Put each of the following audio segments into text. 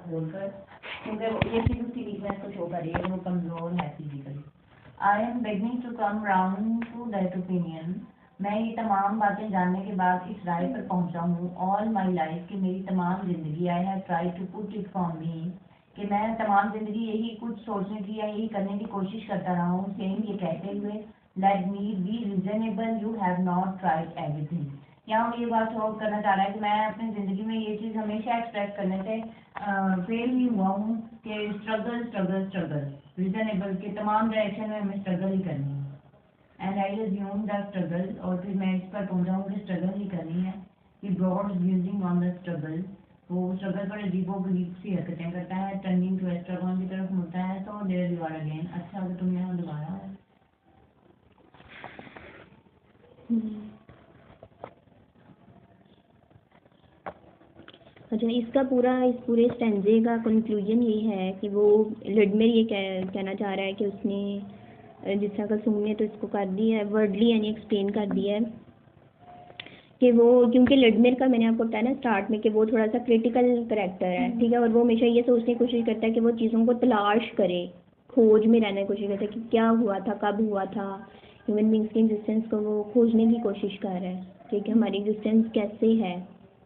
बोलकर, क्योंकि ये सिर्फ उसकी वीकनेस को शो कर रही है, वो कमजोर है physically. I am beginning to come round to that opinion. मैं ये तमाम बातें जानने के बाद इस राय पर पहुंचा हूँ, ऑल माई लाइफ, कि मेरी तमाम जिंदगी, I have try to put it from me, कि मैं तमाम जिंदगी यही कुछ सोचने की या यही करने की कोशिश करता रहा हूँ, सेम ये कहते हुए, let me be reasonable, you have not tried everything. यहाँ वो ये बात शो करना चाह रहा है कि मैं अपनी ज़िंदगी में ये चीज़ हमेशा एक्सप्रेस करने से फेल ही हुआ हूँ कि स्ट्रगल स्ट्रगल स्ट्रगल, रीजनेबल के तमाम डायरेक्शन में हमें स्ट्रगल ही करनी है। And I assume the struggle, और फिर मैं इस पर पहुँचा हूँ कि स्ट्रगल ही करनी है, कि broad musing on the struggle, वो स्ट्रगल पर अजीबोगरीब सी हरकतें करता है, टर्निंग टू एस्ट्रागॉन की तरफ मुड़ता है, तो देयर यू आर अगेन। अच्छा अगर तुम यहाँ दोबारा है। अच्छा, इस पूरे स्टैंजे का कंक्लूजन ये है कि वो लिडमेर ये कहना चाह रहा है कि उसने जिस तरह का सुम ने तो इसको कर दिया है, वर्डली यानी एक्सप्लेन कर दिया है कि वो, क्योंकि लिडमेर का मैंने आपको बताया ना स्टार्ट में कि वो थोड़ा सा क्रिटिकल करेक्टर है, ठीक है, और वो हमेशा ये सोचने की कोशिश करता है कि वो चीज़ों को तलाश करे, खोज में रहने की कोशिश करता है कि क्या हुआ था, कब हुआ था, ह्यूमन बींग्स की एग्जिस्टेंस को वो खोजने की कोशिश कर रहा है, ठीक है, हमारी एग्जिस्टेंस कैसे है,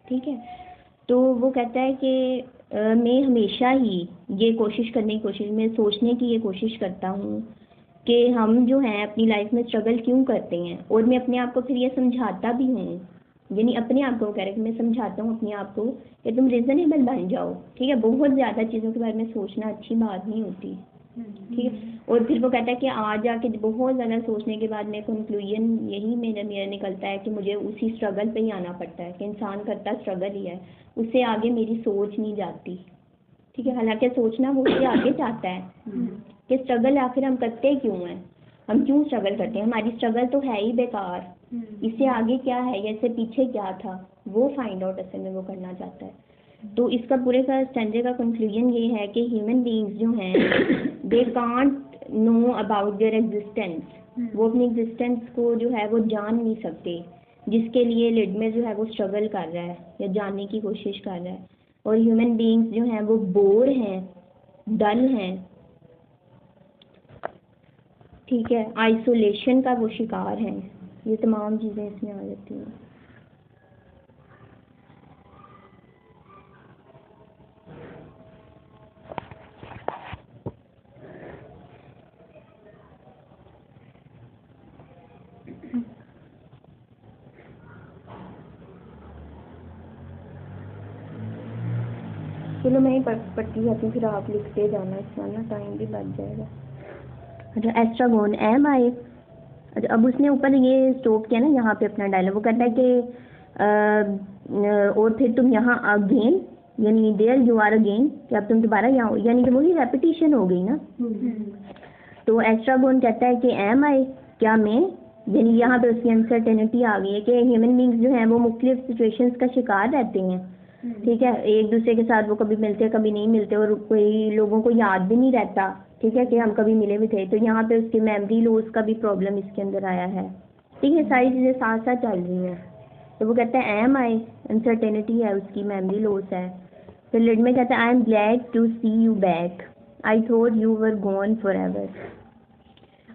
ठीक है। तो वो कहता है कि मैं हमेशा ही ये कोशिश करने की कोशिश, मैं सोचने की ये कोशिश करता हूँ कि हम जो हैं अपनी लाइफ में स्ट्रगल क्यों करते हैं, और मैं अपने आप को फिर ये समझाता भी हूँ, यानी अपने आप को कह रहे कि मैं समझाता हूँ अपने आप को कि तुम रीजनेबल बन जाओ, ठीक है, बहुत ज़्यादा चीज़ों के बारे में सोचना अच्छी बात नहीं होती, ठीक है। और फिर वो कहता है कि आज जाके बहुत ज़्यादा सोचने के बाद में कंक्लूजन यही मेरा निकलता है कि मुझे उसी स्ट्रगल पे ही आना पड़ता है, कि इंसान करता स्ट्रगल ही है, उससे आगे मेरी सोच नहीं जाती, ठीक है। हालांकि सोचना वो उससे आगे जाता है कि स्ट्रगल आखिर हम करते क्यों हैं, हम क्यों स्ट्रगल करते हैं, हमारी स्ट्रगल तो है ही बेकार, इससे आगे क्या है या इससे पीछे क्या था, वो फाइंड आउट असल में वो करना चाहता है। तो इसका पूरे का स्टैंजे का कंक्लूजन ये है कि ह्यूमन बीइंग्स जो हैं they can't know about their existence, वो अपनी एग्जिस्टेंस को जो है वो जान नहीं सकते, जिसके लिए लिडमेर जो है वो स्ट्रगल कर रहा है या जानने की कोशिश कर रहा है। और ह्यूमन बीइंग्स जो हैं वो बोर हैं, डल हैं, ठीक है, आइसोलेशन का वो शिकार हैं, ये तमाम चीज़ें इसमें आ जाती हैं। चलो मैं ही पढ़ती जाती हूँ, फिर आप लिखते जाना, इसमें ना टाइम भी बच जाएगा। अच्छा, एस्ट्रागोन एम आई। अच्छा, अब उसने ऊपर ये स्टॉप किया ना यहाँ पे अपना डायलॉग, वो कहता है कि और फिर तुम यहाँ अगेन, यानी देयर यू आर अगेन, कि अब तुम दोबारा यहाँ हो, यानी कि वही रेपिटेशन हो गई ना। तो एस्ट्रागोन कहता है कि एम आई, क्या मैं, यानी यहाँ पे उसकी अनसर्टेनिटी आ गई है कि ह्यूमन बींग्स जो हैं वो मुख्तलिफ सिचुएशंस का शिकार रहते हैं, ठीक है, एक दूसरे के साथ वो कभी मिलते कभी नहीं मिलते, और कोई लोगों को याद भी नहीं रहता, ठीक है, कि हम कभी मिले भी थे। तो यहाँ पे उसकी मेमोरी लॉस का भी प्रॉब्लम इसके अंदर आया है, ठीक है, सारी चीज़ें साथ साथ चल रही हैं। तो वो कहता है एम आई, अनसर्टेनिटी है उसकी, मेमोरी लॉस है। फिर लिडमेर कहता है I am glad to see you back, I thought you were gone forever.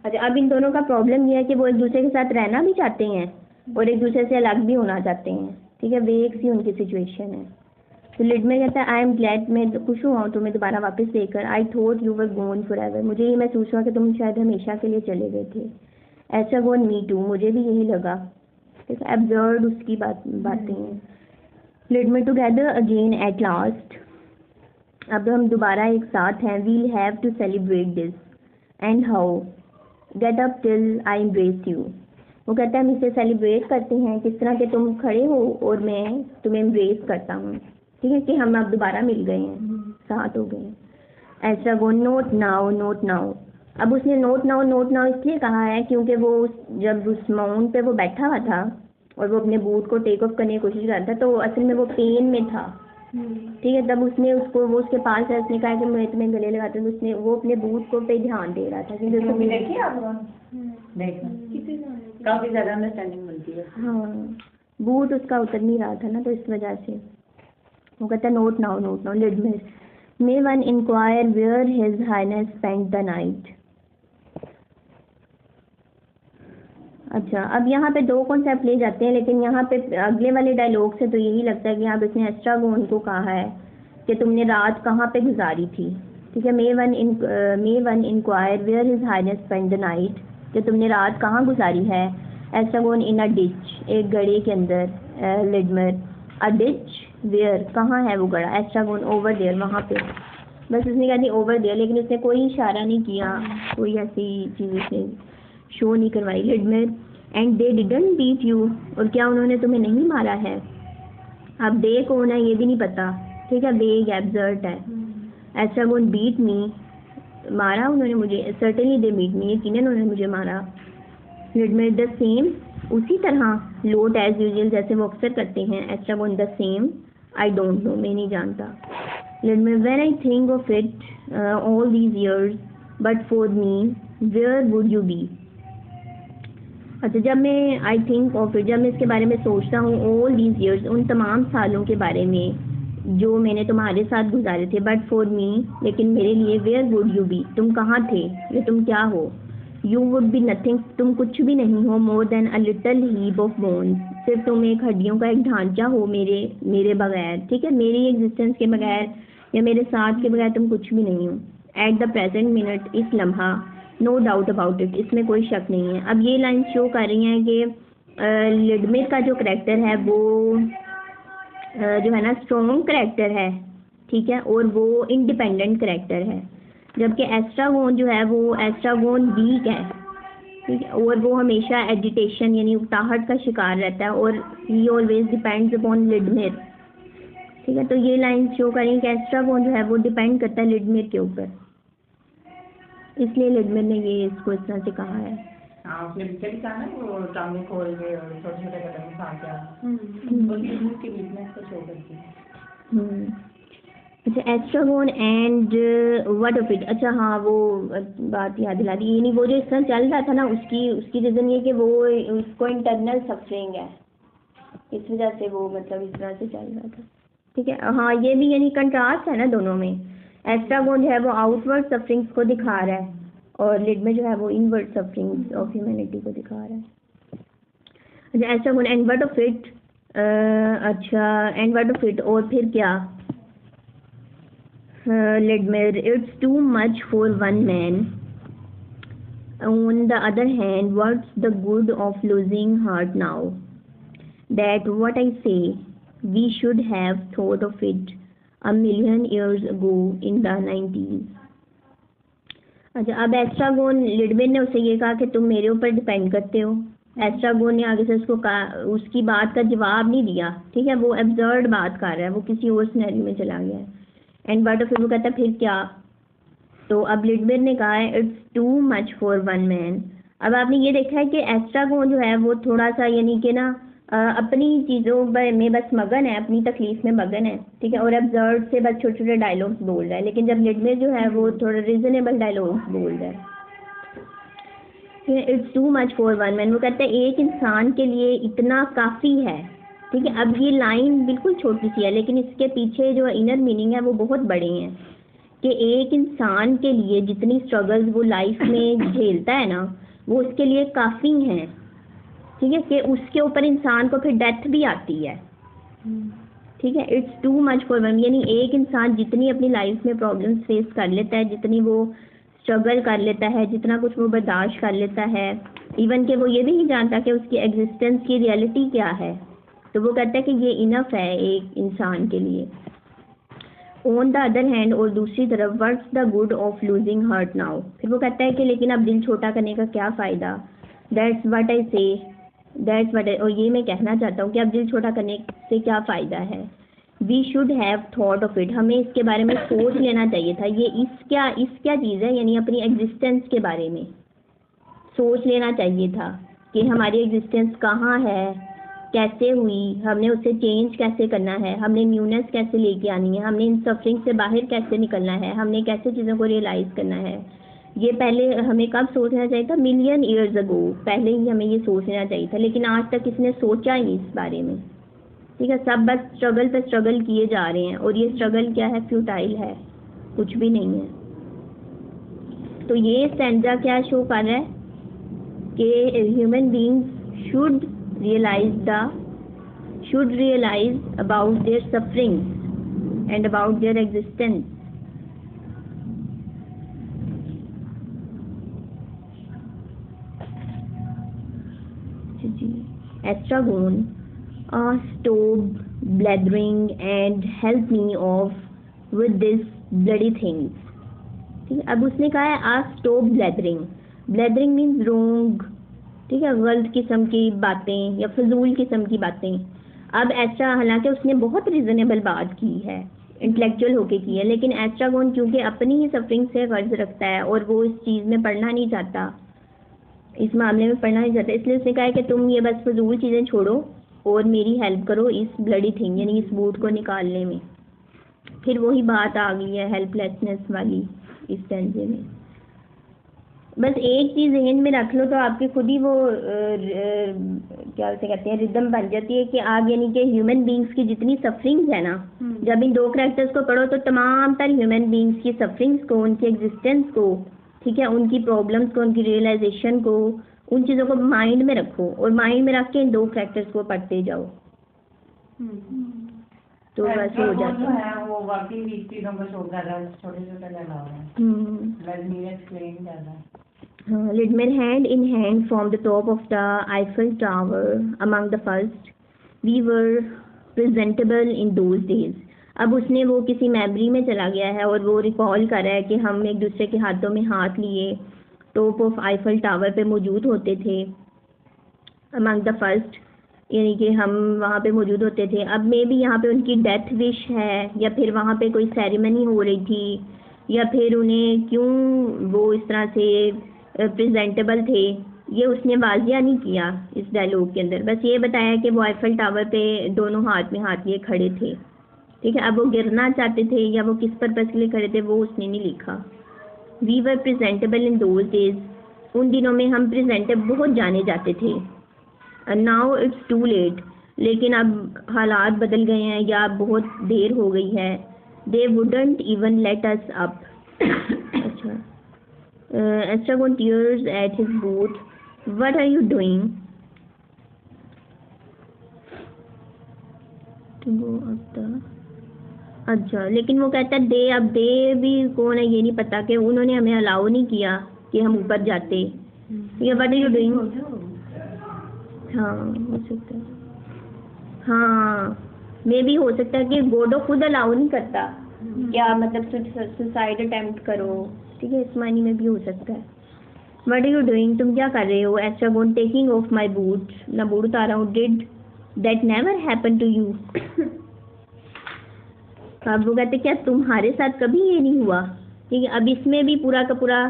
अच्छा, अब इन दोनों का प्रॉब्लम ये है कि वो एक दूसरे के साथ रहना भी चाहते हैं और एक दूसरे से अलग भी होना चाहते हैं, ठीक है, वे एक सी उनकी सिचुएशन है। तो लिडमेर कहता है आई एम ग्लैड, मैं खुश हुआ हूँ तुम्हें दोबारा वापस देखकर, I thought you were gone forever, मुझे ये महसूस हुआ कि तुम शायद हमेशा के लिए चले गए थे। ऐसा गोन मी टू, मुझे भी यही लगा, ठीक है, एब्जर्ड उसकी बातें हैं। Vladimir together again at last, अब हम दोबारा एक साथ हैं, we'll have to celebrate this and how, get up till I embrace you. वो कहता है हम इसे सेलिब्रेट करते हैं किस तरह के तुम खड़े हो और मैं तुम्हें एम्ब्रेस करता हूँ, ठीक है, कि हम अब दोबारा मिल गए हैं, साथ हो गए हैं। Estragon note now note now, अब उसने नोट नाउ इसलिए कहा है क्योंकि वो जब उस माउंट पे वो बैठा हुआ था और वो अपने बूट को टेक ऑफ करने की कोशिश कर रहा था, तो असल में वो पेन में था, ठीक है, तब उसने उसको, वो उसके पास है, उसने कहा कि मैं तुम्हें गले लगाता हूँ, उसने वो अपने बूट को पे ध्यान दे रहा था, क्योंकि उसको देखिए आप देखना काफी ज्यादा अंडरस्टैंडिंग मिलती है। हाँ, बूट उसका उतर नहीं रहा था ना, तो इस वजह से वो कहता है not now Vladimir, May one inquire where His Highness spent the night? अच्छा, अब यहाँ पे दो कॉन्सेप्ट ले जाते हैं, लेकिन यहाँ पे अगले वाले डायलॉग से तो यही लगता है कि यहाँ पे इसने एस्ट्रागोन को कहा है कि तुमने रात कहाँ पे गुजारी थी। ठीक है, may one inquire where his highness spend the night, कि तुमने रात कहाँ गुजारी है। एस्ट्रागोन इन अ डिच, एक गड्ढे के अंदर। लिडमर, अ डिच वेयर, कहाँ है वो गड्ढा। एस्ट्रागोन, ओवर देयर, वहाँ पे। बस उसने कहा थी ओवर देयर, लेकिन उसने कोई इशारा नहीं किया, कोई ऐसी चीज़ उसने शो नहीं करवाई। Vladimir, and they didn't beat you, और क्या उन्होंने तुम्हें नहीं मारा है। अब दे कौन है ये भी नहीं पता। ठीक है, वेग एब्सर्ड है। एस्ट्रागोन, बीट मी, मारा उन्होंने मुझे। सर्टेनली दे बीट मी, यकीनन उन्होंने मुझे मारा। लिडमर, द सेम, उसी तरह। लोट, एज यूजुअल, जैसे वो अक्सर करते हैं। Estragon, the same, I don't know, मैं नहीं जानता। Vladimir, when I think of it all these years but for me where would you be. अच्छा, जब मैं आई थिंक ऑफ इट, जब मैं इसके बारे में सोचता हूँ, ऑल दीज ईयर्स, उन तमाम सालों के बारे में जो मैंने तुम्हारे साथ गुजारे थे, बट फॉर मी, लेकिन मेरे लिए, वेयर वुड यू बी, तुम कहाँ थे, या तुम क्या हो। यू वुड बी नथिंग, तुम कुछ भी नहीं हो। More than a little heap of bones, सिर्फ तुम एक हड्डियों का एक ढांचा हो मेरे बगैर। ठीक है, मेरी एग्जिस्टेंस के बगैर या मेरे साथ के बगैर तुम कुछ भी नहीं हो। एट द प्रेजेंट मिनट, इस लम्हा, नो डाउट अबाउट इट, इसमें कोई शक नहीं है। अब ये लाइन शो कर रही हैं कि लिडमर का जो करेक्टर है वो जो है ना स्ट्रॉन्ग करेक्टर है। ठीक है, और वो इंडिपेंडेंट करेक्टर है, जबकि एस्ट्रागोन जो है वो एस्ट्रागोन वीक है। ठीक है, और वो हमेशा एजिटेशन यानी उकताहट का शिकार रहता है, और ही ऑलवेज डिपेंड्स अपॉन लिडमर। ठीक है, तो ये लाइन शो करें कि एस्ट्रागोन जो है वो डिपेंड करता है लिडमर के ऊपर, इसलिए लिडमर ने ये इसको इस तरह से कहा है। हाँ, उसने पीछे भी कहा ना, वो टांगे खोल के और छोटे छोटे कदम उठा के, वो लिडमर की वीकनेस को शो करती है। अच्छा, Estragon and what of it. अच्छा हाँ, वो बात याद दिला दी। यानी वो जो इस तरह चल रहा था ना, उसकी रीज़न ये कि वो उसको इंटरनल सफरिंग है, इस वजह से वो मतलब इस तरह से चल रहा था। ठीक है, हाँ, ये भी यानी कंट्रास्ट है ना दोनों में। एस्ट्रागोन जो है वो आउटवर्ड सफरिंग्स को दिखा रहा है, और लिडमर जो है वो इनवर्ड सफरिंग्स ऑफ ह्यूमैनिटी को दिखा रहा है। अच्छा, Estragon and what of it. अच्छा, एंड व्हाट ऑफ इट, और फिर क्या। Lidmir, it's too much for one man. On the other hand, what's the good of losing heart now? That what I say, we should have thought of it a million years ago in the 90s. अच्छा, अब Estragon, लिडमर ने उसे ये कहा कि तुम मेरे ऊपर डिपेंड करते हो। एस्ट्रागोन ने आगे से उसको कहा, उसकी बात का जवाब नहीं दिया। ठीक है, वो एब्सर्ड बात कर रहा है, वो किसी और सिनेरियो में चला गया है। एंड बट फिर वो कहता है फिर क्या। तो अब लिडमर ने कहा है it's too much for one man. अब आपने ये देखा है कि एस्ट्रागोन जो है वो थोड़ा सा यानी कि ना अपनी चीज़ों में बस मगन है, अपनी तकलीफ में मगन है। ठीक है, और एब्सर्ड से बस छोटे छोटे डायलॉग्स बोल रहा है, लेकिन जब लिडमर जो है वो थोड़ा रीजनेबल डायलॉग्स बोल रहा है। It's too much for one man, वो कहता है एक इंसान के लिए इतना काफ़ी है। ठीक है, अब ये लाइन बिल्कुल छोटी सी है, लेकिन इसके पीछे जो इनर मीनिंग है वो बहुत बड़े हैं कि एक इंसान के लिए जितनी स्ट्रगल्स वो लाइफ में झेलता है ना, वो उसके लिए काफ़ी हैं। ठीक है, कि उसके ऊपर इंसान को फिर डेथ भी आती है। ठीक है, it's too much for one, यानी एक इंसान जितनी अपनी लाइफ में प्रॉब्लम्स फेस कर लेता है, जितनी वो स्ट्रगल कर लेता है, जितना कुछ वो बर्दाश्त कर लेता है, इवन कि वो ये भी नहीं जानता कि उसकी एग्जिस्टेंस की रियलिटी क्या है, तो वो कहता है कि ये इनफ है एक इंसान के लिए। ऑन द अदर हैंड, और दूसरी तरफ, what's the good of losing heart now. फिर वो कहता है कि लेकिन अब दिल छोटा करने का क्या फ़ायदा। दैट्स व्हाट आई से, दैट्स व्हाट आई, और ये मैं कहना चाहता हूँ कि अब दिल छोटा करने से क्या फ़ायदा है। We should have thought of it, हमें इसके बारे में सोच लेना चाहिए था। ये इस क्या चीज़ है, यानी अपनी एग्जिस्टेंस के बारे में सोच लेना चाहिए था कि हमारी एग्जिस्टेंस कहाँ है, कैसे हुई, हमने उससे चेंज कैसे करना है, हमने न्यूनेस कैसे लेके आनी है, हमने इन सफरिंग से बाहर कैसे निकलना है, हमने कैसे चीज़ों को रियलाइज़ करना है। ये पहले हमें कब सोचना चाहिए था, मिलियन ईयर्स अगो, पहले ही हमें ये सोचना चाहिए था, लेकिन आज तक किसने सोचा ही नहीं इस बारे में। ठीक है, सब बस स्ट्रगल पे स्ट्रगल किए जा रहे हैं, और ये स्ट्रगल क्या है, फ्यूटाइल है। कुछ भी नहीं है। तो ये स्टैंजा क्या शो कर रहा है कि human beings should realize about their sufferings and about their existence. Estragon, stop blathering and help me off with this bloody things। ठीक है, अब उसने कहा है stop blathering। blathering means wrong, ठीक है, गलत किस्म की बातें या फजूल किस्म की बातें। अब एस्ट्रा, हालांकि उसने बहुत रिजनेबल बात की है, इंटेलेक्चुअल होके की है, लेकिन एस्ट्रागोन क्योंकि अपनी ही सफरिंग से गर्ज रखता है और वो इस चीज़ में पढ़ना नहीं चाहता, इस मामले में पढ़ना नहीं चाहता, इसलिए उसने कहा है कि तुम ये बस फजूल चीज़ें छोड़ो और मेरी हेल्प करो इस ब्लडी थिंग यानी इस बूट को निकालने में। फिर वही बात आ गई है हेल्पलेसनेस वाली इस टेंजे में। बस एक चीज़ जहन में रख लो तो आपकी खुद ही वो क्या उसे कहते हैं रिदम बन जाती है कि आग, यानी कि ह्यूमन बींग्स की जितनी सफरिंग्स है ना, जब इन 2 कैरेक्टर्स को पढ़ो तो तमाम तर ह्यूमन बींग्स की सफरिंग्स को, उनकी एग्जिस्टेंस को, ठीक है, उनकी प्रॉब्लम्स को, उनकी रियलाइजेशन को, उन चीज़ों को माइंड में रखो और माइंड में रख के इन 2 कैरेक्टर्स को पढ़ते जाओ। तो बस हो जाता है। वो वाकई भी चीज़ों को शो कर रहा है, छोटे-छोटे लगा हुआ है। Vladimir explain कर रहा है। Lidmer hand in hand from the top of the Eiffel Tower among the first, we were presentable in those days। अब उसने वो किसी मेमोरी में चला गया है और वो रिकॉल कर रहा है कि हम एक दूसरे के हाथों में हाथ लिए टॉप ऑफ आईफल टावर पे मौजूद होते थे। अमंग द फर्स्ट यानी कि हम वहाँ पे मौजूद होते थे। अब मे बी यहाँ पे उनकी डेथ विश है या फिर वहाँ पे कोई सेरेमनी हो रही थी या फिर उन्हें क्यों वो इस तरह से प्रेजेंटेबल थे, ये उसने वाजिया नहीं किया इस डायलॉग के अंदर। बस ये बताया कि वो आईफल टावर पे दोनों हाथ में हाथ लिए खड़े थे, ठीक है। अब वो गिरना चाहते थे या वो किस पर्पज़ के लिए खड़े थे वो उसने नहीं लिखा। We were presentable in those days, उन दिनों में हम प्रेजेंटेबल बहुत जाने जाते थे। नाउ इट्स टू लेट, लेकिन अब हालात बदल गए हैं या बहुत देर हो गई है। They wouldn't even let us up. अच्छा, Estragon tears at his boot. What are you doing? To go up the... अच्छा, लेकिन वो कहता है दे, अब दे भी कौन है ये नहीं पता कि उन्होंने हमें अलाउ नहीं किया कि हम ऊपर जाते। या what are you doing? हाँ, हो सकता है, हाँ मे भी हो सकता है कि गोडो खुद अलाउ नहीं करता, क्या मतलब सुसाइड अटेम्प्ट करो, ठीक है, इस मायने में भी हो सकता है। What are you doing? तुम क्या कर रहे हो? Estragon taking off my boots, मैं बूट उतार रहा हूँ। Did that never happen to you? अब वो कहते क्या तुम्हारे साथ कभी ये नहीं हुआ, ठीक है। अब इसमें भी पूरा का पूरा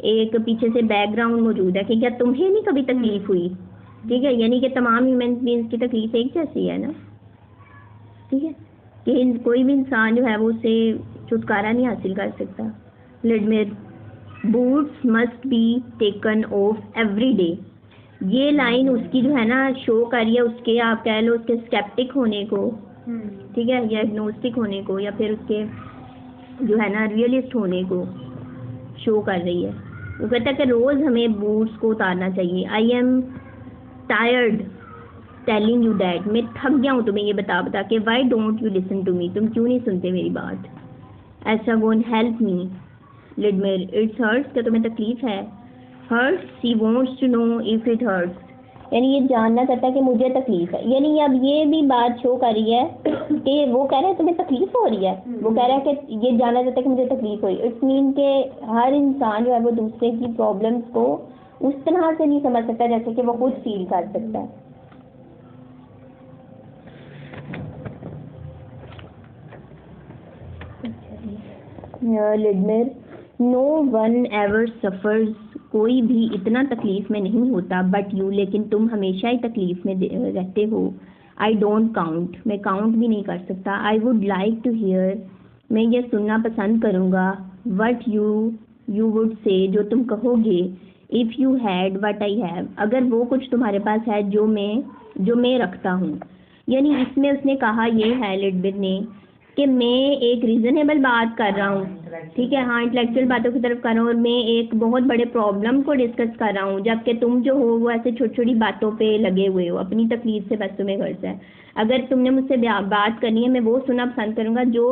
एक पीछे से बैकग्राउंड मौजूद है कि क्या तुम्हें नहीं कभी तकलीफ हुई, ठीक है, यानी कि तमाम ह्यूमन बीइंग्स की तकलीफ एक जैसी है ना, ठीक है, कि कोई भी इंसान जो है वो उससे छुटकारा नहीं हासिल कर सकता। Vladimir, boots must be taken off every day, ये लाइन उसकी जो है ना शो कर रही है उसके, आप कह लो उसके स्केप्टिक होने को, ठीक है, या एग्नोस्टिक होने को, या फिर उसके जो है ना रियलिस्ट होने को शो कर रही है। वो कहता है कि रोज़ हमें बूट्स को उतारना चाहिए। I am tired telling you that, मैं थक गया हूँ तुम्हें ये बता बता के। Why don't you listen to me, तुम क्यों नहीं सुनते मेरी बात। Estragon, help me. Vladimir, it's hurts, क्या तुम्हें तकलीफ है। Hurts, she wants to know if it hurts, यानी ये जानना चाहता है कि मुझे तकलीफ है। यानी अब ये भी बात शो कर रही है कि वो कह रहे हैं तुम्हें तकलीफ हो रही है, वो कह रहा है कि ये जानना चाहता है कि मुझे तकलीफ हुई। इट्स मीन के हर इंसान जो है वो दूसरे की प्रॉब्लम्स को उस तरह से नहीं समझ सकता जैसे कि वो खुद फील कर सकता है। लिडमेर, नो वन एवर सफर्स, कोई भी इतना तकलीफ में नहीं होता बट यू, लेकिन तुम हमेशा ही तकलीफ में रहते हो। आई डोंट काउंट, मैं काउंट भी नहीं कर सकता। I would like to hear, मैं ये सुनना पसंद करूँगा। वट यू वुड से, जो तुम कहोगे। If you had what I have, अगर वो कुछ तुम्हारे पास है जो मैं रखता हूँ। यानी इसमें उसने कहा ये है लिडबिर ने कि मैं एक रीज़नेबल बात कर रहा हूँ, ठीक है, हाँ इंटेलेक्चुअल बातों की तरफ कर रहा हूँ, और मैं एक बहुत बड़े प्रॉब्लम को डिस्कस कर रहा हूँ, जबकि तुम जो हो वो ऐसे छोटी छोटी बातों पे लगे हुए हो, अपनी तकलीफ से बस तुम्हें गर्ज है। अगर तुमने मुझसे बात करनी है, मैं वो सुनना पसंद करूँगा जो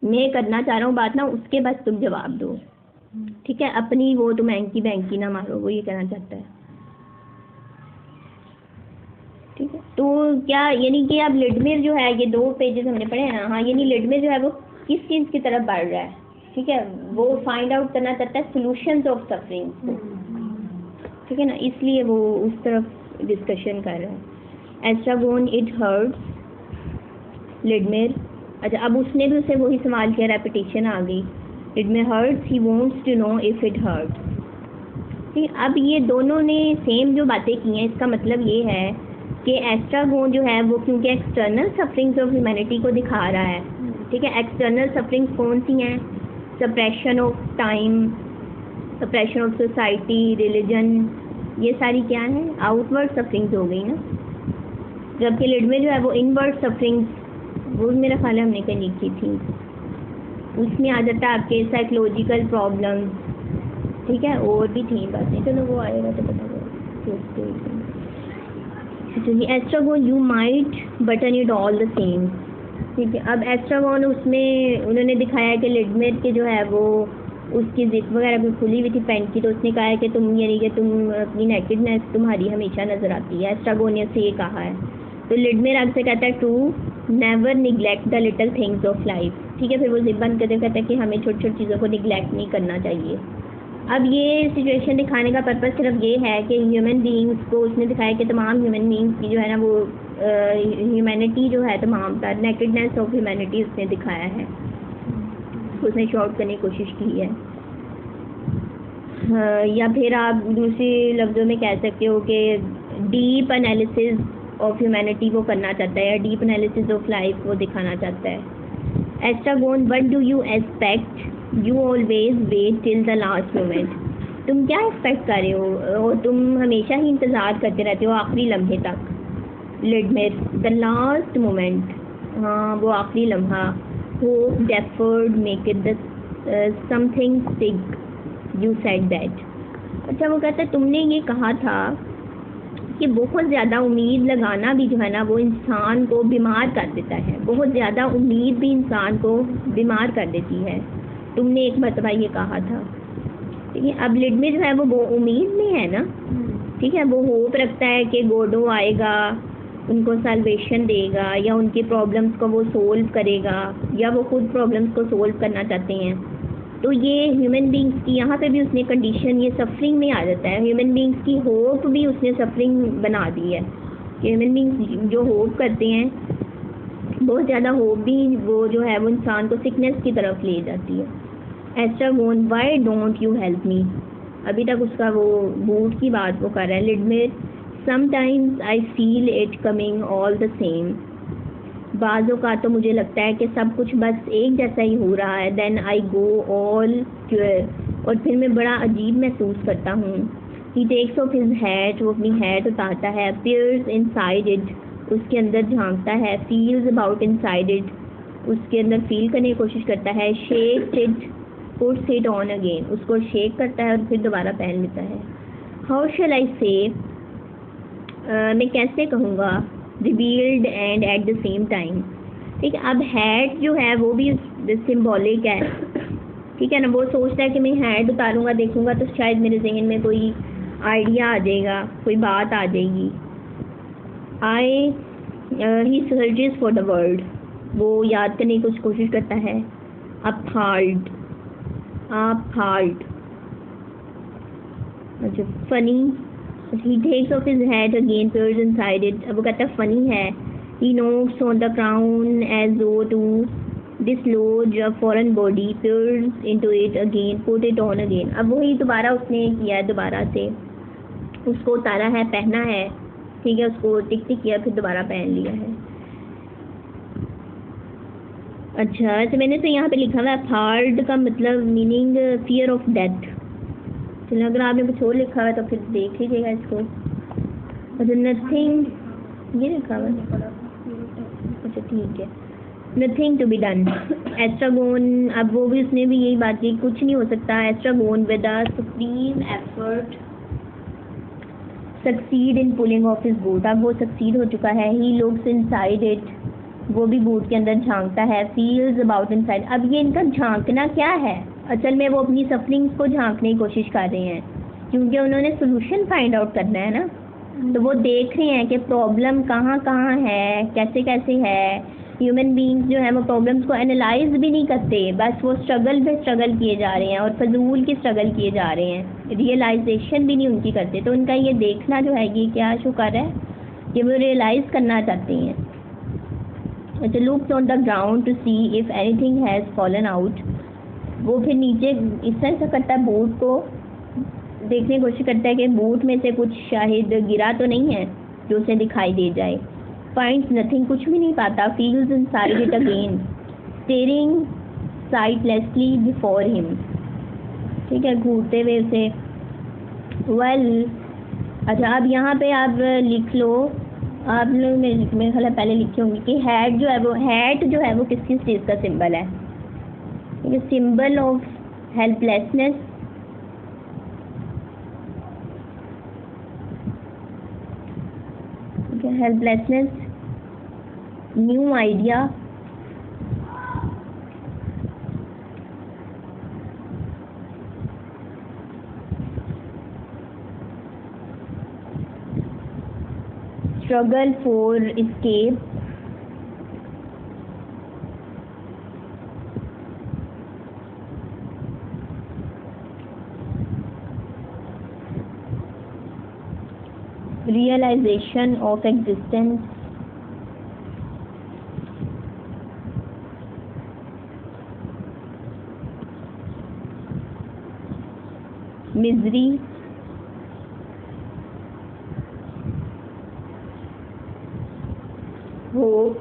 मैं करना चाह रहा हूँ बात ना, उसके बस तुम जवाब दो, ठीक है, अपनी वो तुम बैंकी ना मारो, वो ये कहना चाहता है, ठीक है। तो क्या यानी कि अब लिडमेर जो है, ये 2 पेजेस हमने पढ़े हैं ना, हाँ, यानी लिडमेर जो है वो किस चीज़ की तरफ बढ़ रहा है, ठीक है, वो फाइंड आउट करना चाहता है सॉल्यूशंस ऑफ सफरिंग को, ठीक है ना, इसलिए वो उस तरफ डिस्कशन कर रहा है। एस्ट्रागोन इट हर्ट्स लिडमेर, अच्छा अब उसने भी उसे वही सवाल किया, रेपिटेशन आ गई, Vladimir hurts, he wants to know if it hurts, ठीक। अब ये दोनों ने सेम जो बातें की हैं, इसका मतलब ये है कि एस्ट्रागोन जो है वो क्योंकि एक्सटर्नल सफरिंग्स ऑफ ह्यूमैनिटी को दिखा रहा है, ठीक है, एक्सटर्नल सफरिंग्स कौन सी हैं, suppression of time, suppression of society, religion, ये सारी क्या है, आउटवर्ड सफरिंग्स हो गई ना, जबकि लिडमेर जो है वो इनवर्ड सफरिंग्स, वो मेरा ख्याल है हमने कहीं लिखी थी, उसमें आ जाता है आपके साइकोलॉजिकल प्रॉब्लम्स, ठीक है, और भी थी बातें, चलो वो आएगा तो पता चलेगा। Estragon you might button it all the same, ठीक है। अब एस्ट्रागोन उसमें उन्होंने दिखाया है कि लिडमेर के जो है वो उसकी जिप वगैरह भी खुली हुई थी पैंट की, तो उसने कहा है कि तुम यानी कि तुम अपनी नेकेडनेस तुम्हारी हमेशा नज़र आती है, एस्ट्रागोन ने उससे ये कहा है। तो लिडमेर आपसे कहता है to never neglect the little things of life, ठीक है, फिर वो जिप बंद करते कहता है कि हमें छोटी छोटी चीज़ों को निगलेक्ट नहीं करना चाहिए। अब ये सिचुएशन दिखाने का पर्पज़ सिर्फ ये है कि ह्यूमन बीइंग्स को उसने दिखाया कि तमाम ह्यूमन बीइंग्स की जो है ना वो ह्यूमैनिटी जो है तमाम का नेकेडनेस ऑफ ह्यूमैनिटी उसने दिखाया है, उसने शॉर्ट करने की कोशिश की है। या फिर आप दूसरे लफ्ज़ों में कह सकते हो कि डीप एनालिसिस ऑफ ह्यूमैनिटी वो करना चाहता है, या डीप एनालिसिस ऑफ लाइफ वो दिखाना चाहता है। Estragon what do you expect, you always wait till the last moment, तुम क्या एक्सपेक्ट कर रहे हो, और तुम हमेशा ही इंतज़ार करते रहते हो आखिरी लम्हे तक। लिडमेर द लास्ट मोमेंट, हाँ वो आखिरी लम्हा, hope deferred make it the something stick, you said that, अच्छा वो कहता है तुमने ये कहा था कि बहुत ज़्यादा उम्मीद लगाना भी जो है ना वो इंसान को बीमार कर देता है, बहुत ज़्यादा उम्मीद भी इंसान को बीमार कर देती है, तुमने एक मरतबा ये कहा था, ठीक है। अब लिडमेर जो है वो उम्मीद में है ना, ठीक है, वो होप रखता है कि गोडो आएगा, उनको सल्वेशन देगा, या उनकी प्रॉब्लम्स को वो सोल्व करेगा, या वो खुद प्रॉब्लम्स को सोल्व करना चाहते हैं। तो ये ह्यूमन बींग्स की यहाँ पे भी उसने कंडीशन ये सफरिंग में आ जाता है, ह्यूमन बींग्स की होप भी उसने सफरिंग बना दी है कि ह्यूमन बींग्स जो होप करते हैं, बहुत ज़्यादा होप भी वो जो है वो इंसान को सिकनेस की तरफ ले जाती है। Estragon why don't you help me, अभी तक उसका वो बूट की बात वो कर रहा है। Vladimir sometimes I feel it coming all the same, बाज़ों का तो मुझे लगता है कि सब कुछ बस एक जैसा ही हो रहा है। Then I go all queer, और फिर मैं बड़ा अजीब महसूस करता हूँ। He takes off his hat, वो अपनी हैट उतारता है, पियर्स इनसाइड इट, उसके अंदर झांकता है, फील्स अबाउट इनसाइड इट, उसके अंदर फील करने की कोशिश करता है, shakes it, puts it on again, उसको शेक करता है और फिर दोबारा पहन लेता है। हाउ शैल आई से, मैं कैसे कहूँगा, revealed and at the same time, ठीक है। अब हैट जो है वो भी सिम्बॉलिक है, ठीक है ना, वो सोचता है कि मैं हैट उतारूँगा देखूँगा तो शायद मेरे जहन में कोई आइडिया आ जाएगा, कोई बात आ जाएगी। ही सर्चेस फॉर द वर्ड, वो याद करने की कोशिश करता है। अपहाल्ड, अच्छा funny, he takes off his hat again, peers inside it, अब वो कहता है फनी है। he knocks on the crown as though to dislodge a foreign body, peers into it again, put it on again, अब वही दोबारा उसने किया है, दोबारा से उसको उतारा है, पहना है, ठीक है, उसको टिक टिक किया, फिर दोबारा पहन लिया है। अच्छा तो मैंने तो यहाँ पे लिखा हुआ है हार्ड का मतलब मीनिंग फियर ऑफ डेथ, चलो अगर आपने कुछ और लिखा हुआ है तो फिर देख लीजिएगा इसको। अच्छा नथिंग ये लिखा हुआ है, अच्छा ठीक है। Nothing to be done. Estragon, अब वो भी उसने भी यही बात की, कुछ नहीं हो सकता। Estragon with a supreme effort succeed in pulling of his boot. अब वो सक्सीड हो चुका है। ही लुक्स इनसाइड इट, वो भी बूट के अंदर झांकता है। फील्स अबाउट इनसाइड, अब ये इनका झांकना क्या है? असल में वो अपनी सफरिंग्स को झांकने की कोशिश कर रहे हैं, क्योंकि उन्होंने सोल्यूशन फाइंड आउट करना है ना। तो वो देख रहे हैं कि प्रॉब्लम कहाँ कहाँ है, कैसे कैसे है। ह्यूमन बीइंग्स जो है वो प्रॉब्लम्स को एनालाइज भी नहीं करते, बस वो स्ट्रगल पे स्ट्रगल किए जा रहे हैं और फजूल की स्ट्रगल किए जा रहे हैं, रियलाइजेशन भी नहीं उनकी करते। तो उनका ये देखना जो है ये क्या शो कर रहा है कि वो रियलाइज़ करना चाहते हैं। अच्छा, looks on the ground to see if anything has fallen out. वो फिर नीचे इस तरह से करता है, बूट को देखने की कोशिश करता है कि बूट में से कुछ शायद गिरा तो नहीं है जो उसे दिखाई दे जाए। फाइंड्स नथिंग, कुछ भी नहीं पाता। Feels inside it again, staring sightlessly before him. ठीक है, घूरते हुए उसे। वेल, अच्छा अब यहाँ पे आप लिख लो, आप लोग मेरे ख्याल पहले लिखे होंगे कि हैट जो है वो, हैट जो है वो किस किस चीज़ का सिंबल है? Symbol of helplessness, helplessness, new idea, struggle for escape, realization of existence, misery, hope,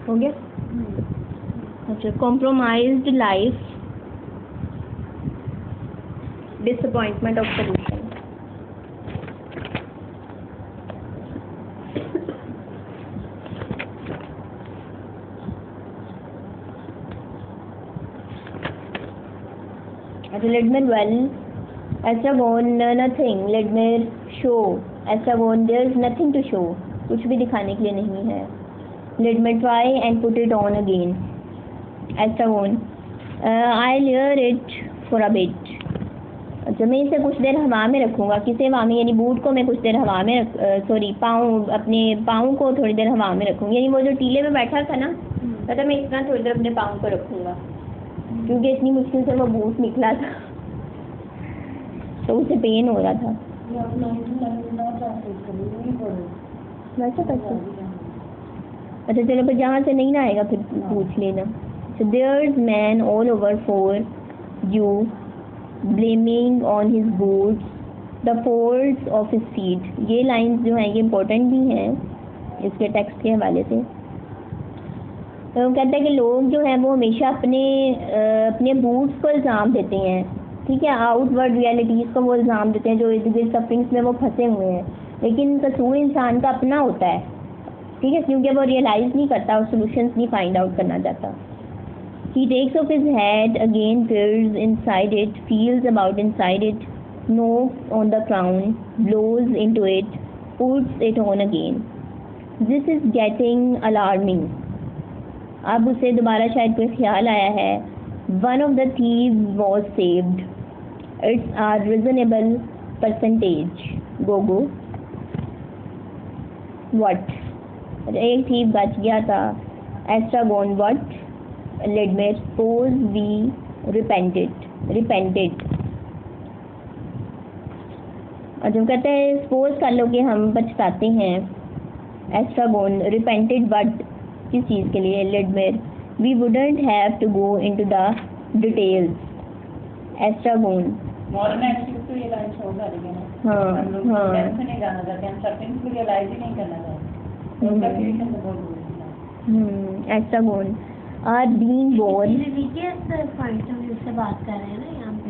हो गया? अच्छा, compromised life, disappointment of solution। अच्छा, Ledmer, well, Estragon, nothing, Ledmer, show, Estragon, there's nothing to show, कुछ भी दिखाने के लिए नहीं है। Ledmer, try and put it on again। Estragon, I'll hear it for a bit। अच्छा, मैं इसे कुछ देर हवा में रखूँगा। किसे हवा में? यानी बूट को मैं कुछ देर हवा में सॉरी पाँव, अपने पाँव को थोड़ी देर हवा में रखूँगी। यानी वो जो टीले में बैठा था ना, मतलब मैं इतना थोड़ी देर अपने पाँव को रखूँगा, क्योंकि इतनी मुश्किल से वो बूट निकला था तो उसे पेन हो रहा था। वैसे करते। अच्छा चलो, पर जहाँ से नहीं ना आएगा फिर पूछ लेना। So there's man all over for you, blaming on his boots, the folds of his feet। ये लाइंस जो हैं ये इम्पोर्टेंट भी हैं इसके टेक्स्ट के हवाले से। तो कहते हैं कि लोग जो हैं वो हमेशा अपने बूट्स को इल्ज़ाम देते हैं, ठीक है, आउटवर्ड रियलिटीज़ को वो इल्ज़ाम देते हैं जो इर्द गिर्द सफरिंग्स में वो फंसे हुए हैं, लेकिन कसूर इंसान का अपना होता है, ठीक है, क्योंकि वो रियलाइज़ नहीं करता और सोल्यूशंस नहीं फाइंड आउट करना चाहता। He takes off his hat again, peers inside it, feels about inside it, knocks on the crown, blows into it, puts it on again. This is getting alarming। अब उसे दोबारा शायद कोई ख्याल आया है। One of the thieves was saved। It's a reasonable percentage। Go। What? एक thief बच गया था। Estragon, what? Ledmer, suppose we repented। और जब कहते हैं सपोज कर लो कि हम पछताते हैं। Estragon, repented but किस चीज़ के लिए? Ledmer, we wouldn't have to go into the details। Estragon, modern active तो ये लाइन शो कर रही है ना। हाँ हम लोग हाँ डेप्थ में नहीं जाना चाहते, हम सर्टेन को रियलाइज ही नहीं करना चाहते, उनका क्रिएशन तो बहुत जरूरी है। Estragon are being born। Religious point of view से बात कर रहे हैं ना यहाँ पे।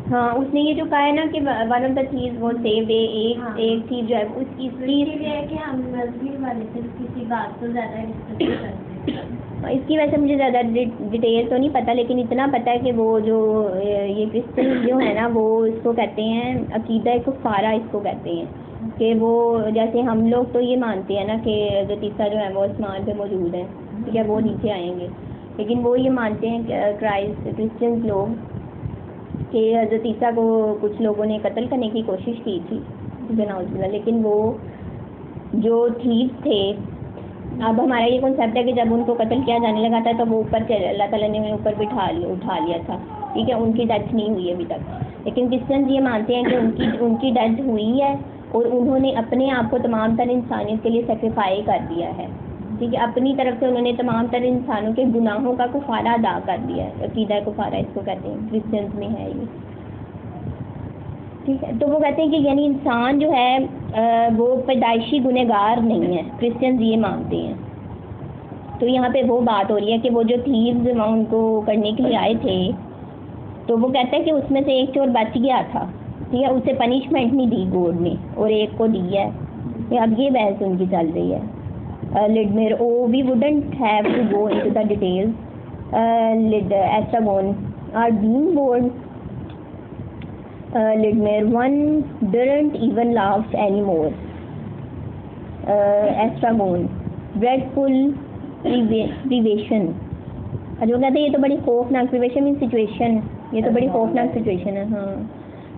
हाँ, उसने ये जो कहा है ना कि वन ऑफ द थीव्स वो सेव्ड, एक थीव जो है उसकी ये है कि हम मस्जिद वाले से किसी बात को ज़्यादा डिस्कस करते हैं। इसकी वजह से मुझे ज़्यादा डिटेल तो नहीं पता, लेकिन इतना पता है कि वो जो ये क्रिश्चियन जो है ना, वो इसको कहते हैं अकीदा कुफारा, इसको कहते हैं कि वो जैसे हम लोग तो ये मानते हैं ना कि हज़रत ईसा जो है वो आसमान पे मौजूद है, ठीक है, वो नीचे आएंगे, लेकिन वो ये मानते हैं क्रिश्चियन लोग कि हज़रत ईसा को कुछ लोगों ने कत्ल करने की कोशिश की थी, लेकिन वो जो थीव थे, अब हमारा ये कॉन्सेप्ट है कि जब उनको कत्ल किया जाने लगा था तो वो ऊपर अल्लाह ताला ने उन्हें ऊपर उठा लिया था, ठीक है, उनकी डेथ नहीं हुई अभी तक। लेकिन क्रिश्चियन ये मानते हैं कि उनकी डेथ हुई है और उन्होंने अपने आप को तमाम तर इंसानियत के लिए सेक्रीफाई कर दिया है, ठीक है, अपनी तरफ से उन्होंने तमाम तर इंसानों के गुनाहों का कुफारा अदा कर दिया है। अकीदा कुफारा इसको कहते हैं, क्रिश्चियंस में है ये, ठीक है। तो वो कहते हैं कि यानी इंसान जो है वो पैदाइशी गुनहगार नहीं है, क्रिश्चियंस ये मानते हैं। तो यहाँ पे वो बात हो रही है कि वो जो थीव्स उनको करने के लिए आए थे, तो वो कहता है कि उसमें से एक चोर बच गया था, ठीक है, उसे पनिशमेंट नहीं दी गॉड ने और एक को दी है। अब ये बहस उनकी चल रही है। Lidmer, oh, we wouldn't have to go into the details. Estragon are being bored. Lidmer, one didn't even laugh anymore. Estragon, dreadful privation. जो कहते हैं ये तो बड़ी खौफनाक प्रिवेशन मीन सिचुएशन, ये तो बड़ी खौफनाक सिचुएशन है। हाँ,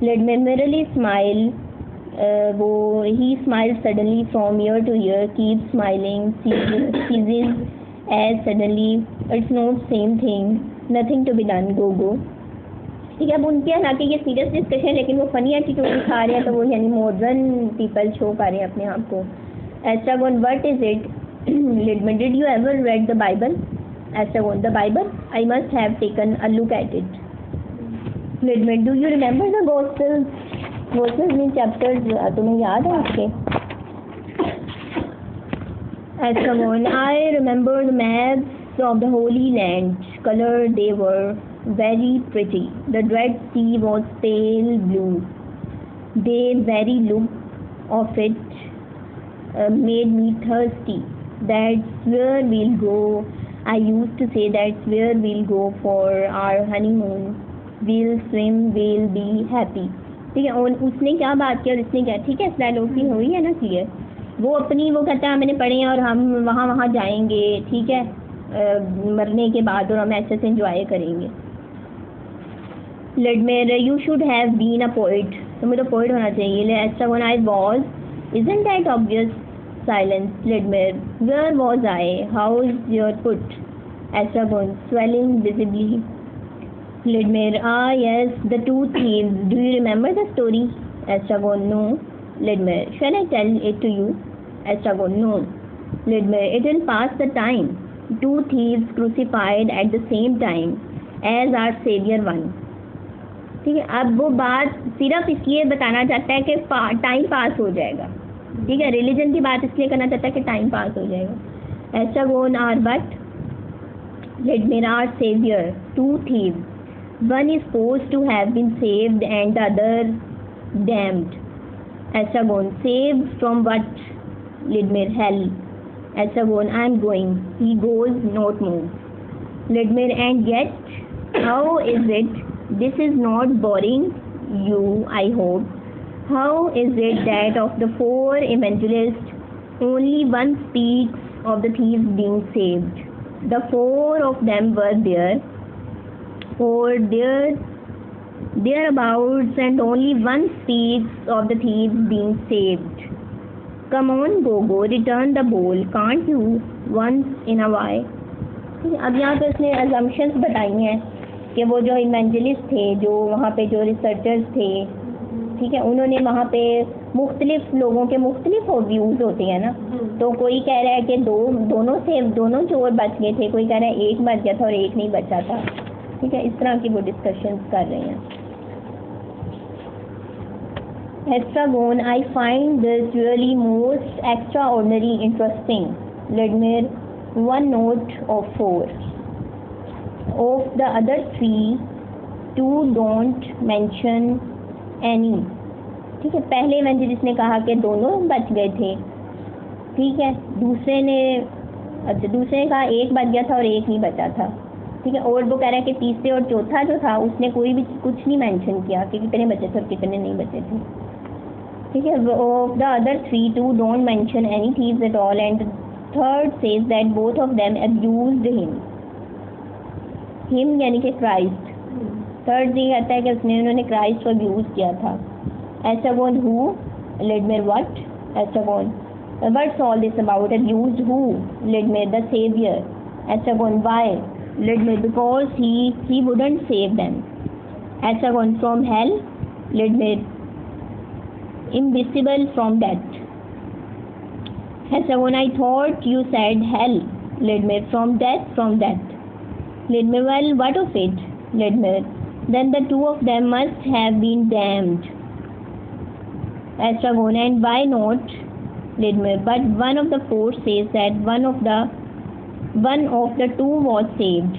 Lidmer merely smile. वो he smiles suddenly from ear to ear, keeps smiling, ceases as suddenly, it's not same thing, nothing to be done, go, ठीक है। अब उनके हालांकि ये सीरियस डिस्कशन है, लेकिन वो फनी एटीट्यूड दिखा रहे हैं, तो वो यानी मॉडर्न पीपल शो कर रहे हैं अपने आप को। Estragon, what is it? Lidmer, did you ever read the Bible? Estragon, the Bible? I must have taken a look at it. Lidmer, do you remember the Gospels? Gospels mean chapters, तुम्हें याद है उसके? Estragon, I remember the maps of the Holy Land. Color they were very pretty. The Red Sea was pale blue. The very look of it made me thirsty. That's where we'll go. I used to say that's where we'll go for our honeymoon. We'll swim, we'll be happy. ठीक है, और उसने क्या बात की और इसने क्या, ठीक है, इस डायलॉग की हुई है ना क्लियर। वो अपनी वो कहता है मैंने पढ़े हैं और हम वहाँ जाएंगे, ठीक है, मरने के बाद, और हम ऐसे से एंजॉय करेंगे। Lidmer, you should have been a poet. तुम्हें तो पोइट होना चाहिए। Estragon, I was. Isn't that obvious? Silence. Lidmer, where was I? How's your foot? Estragon, swelling visibly. Lidmer, ah yes, the two thieves. Do you remember the story? Estragon, no. Lidmer, shall I tell it to you? Estragon, no. Lidmer, it will pass the time. Two thieves crucified at the same time as our Savior one. ठीक है, अब वो बात सिर्फ इसलिए बताना चाहता है कि टाइम पास हो जाएगा, ठीक है, रिलीजन की बात इसलिए करना चाहता है कि टाइम पास हो जाएगा। Estragon, are but Lidmer, our Savior, two thieves. One is supposed to have been saved and the other damned. Estragon, saved from what? Lidmer, hell. Estragon, I am going. He goes, not move. Lidmer, and yet, how is it? This is not boring you, I hope. How is it that of the four evangelists, only one speaks of the thieves being saved? The four of them were there, or thereabouts, and only one speaks of the thieves being saved. Come on, go, return the bowl, can't you, once in a while? अब यहाँ पे उसने assumptions बताई हैं कि वो जो evangelist थे, जो वहाँ पे जो रिसर्चर्स थे, ठीक है, उन्होंने वहाँ पे मुख्तलिफ लोगों के मुख्तलिफ व्यूज़ होते हैं ना, तो कोई कह रहा है कि दोनों चोर बच गए थे, कोई कह रहा है एक बच गया था और एक नहीं बचा था, ठीक है, इस तरह की वो डिस्कशंस कर रहे हैं। Estragon, I find this really most extraordinary interesting. Lidmer, one note of four. Of the other three, two don't mention any. ठीक है, पहले इवेंजलिस्ट ने कहा कि दोनों बच गए थे। ठीक है, दूसरे ने कहा एक बच गया था और एक नहीं बचा था। ठीक है, और वो कह रहा है कि तीसरे और चौथा जो था उसने कोई भी कुछ नहीं मेंशन किया कि कितने बचे थे और कितने नहीं बचे थे। ठीक है, of the other three two don't mention any thieves at all and third says that both of them abused him यानी कि क्राइस्ट। थर्ड ये कहता है कि उन्होंने क्राइस्ट को अब्यूज किया था। Estragon who Vladimir what Estragon what's all this about? Abused who? Ledmer the savior. Estragon why? Ledmer because he wouldn't save them. Estragon from hell. Ledmer invisible from death. Estragon I thought you said hell. Ledmer from death. Ledmer well what of it? Ledmer then the two of them must have been damned. Estragon and why not? Ledmer but one of the four says that one of the two was saved.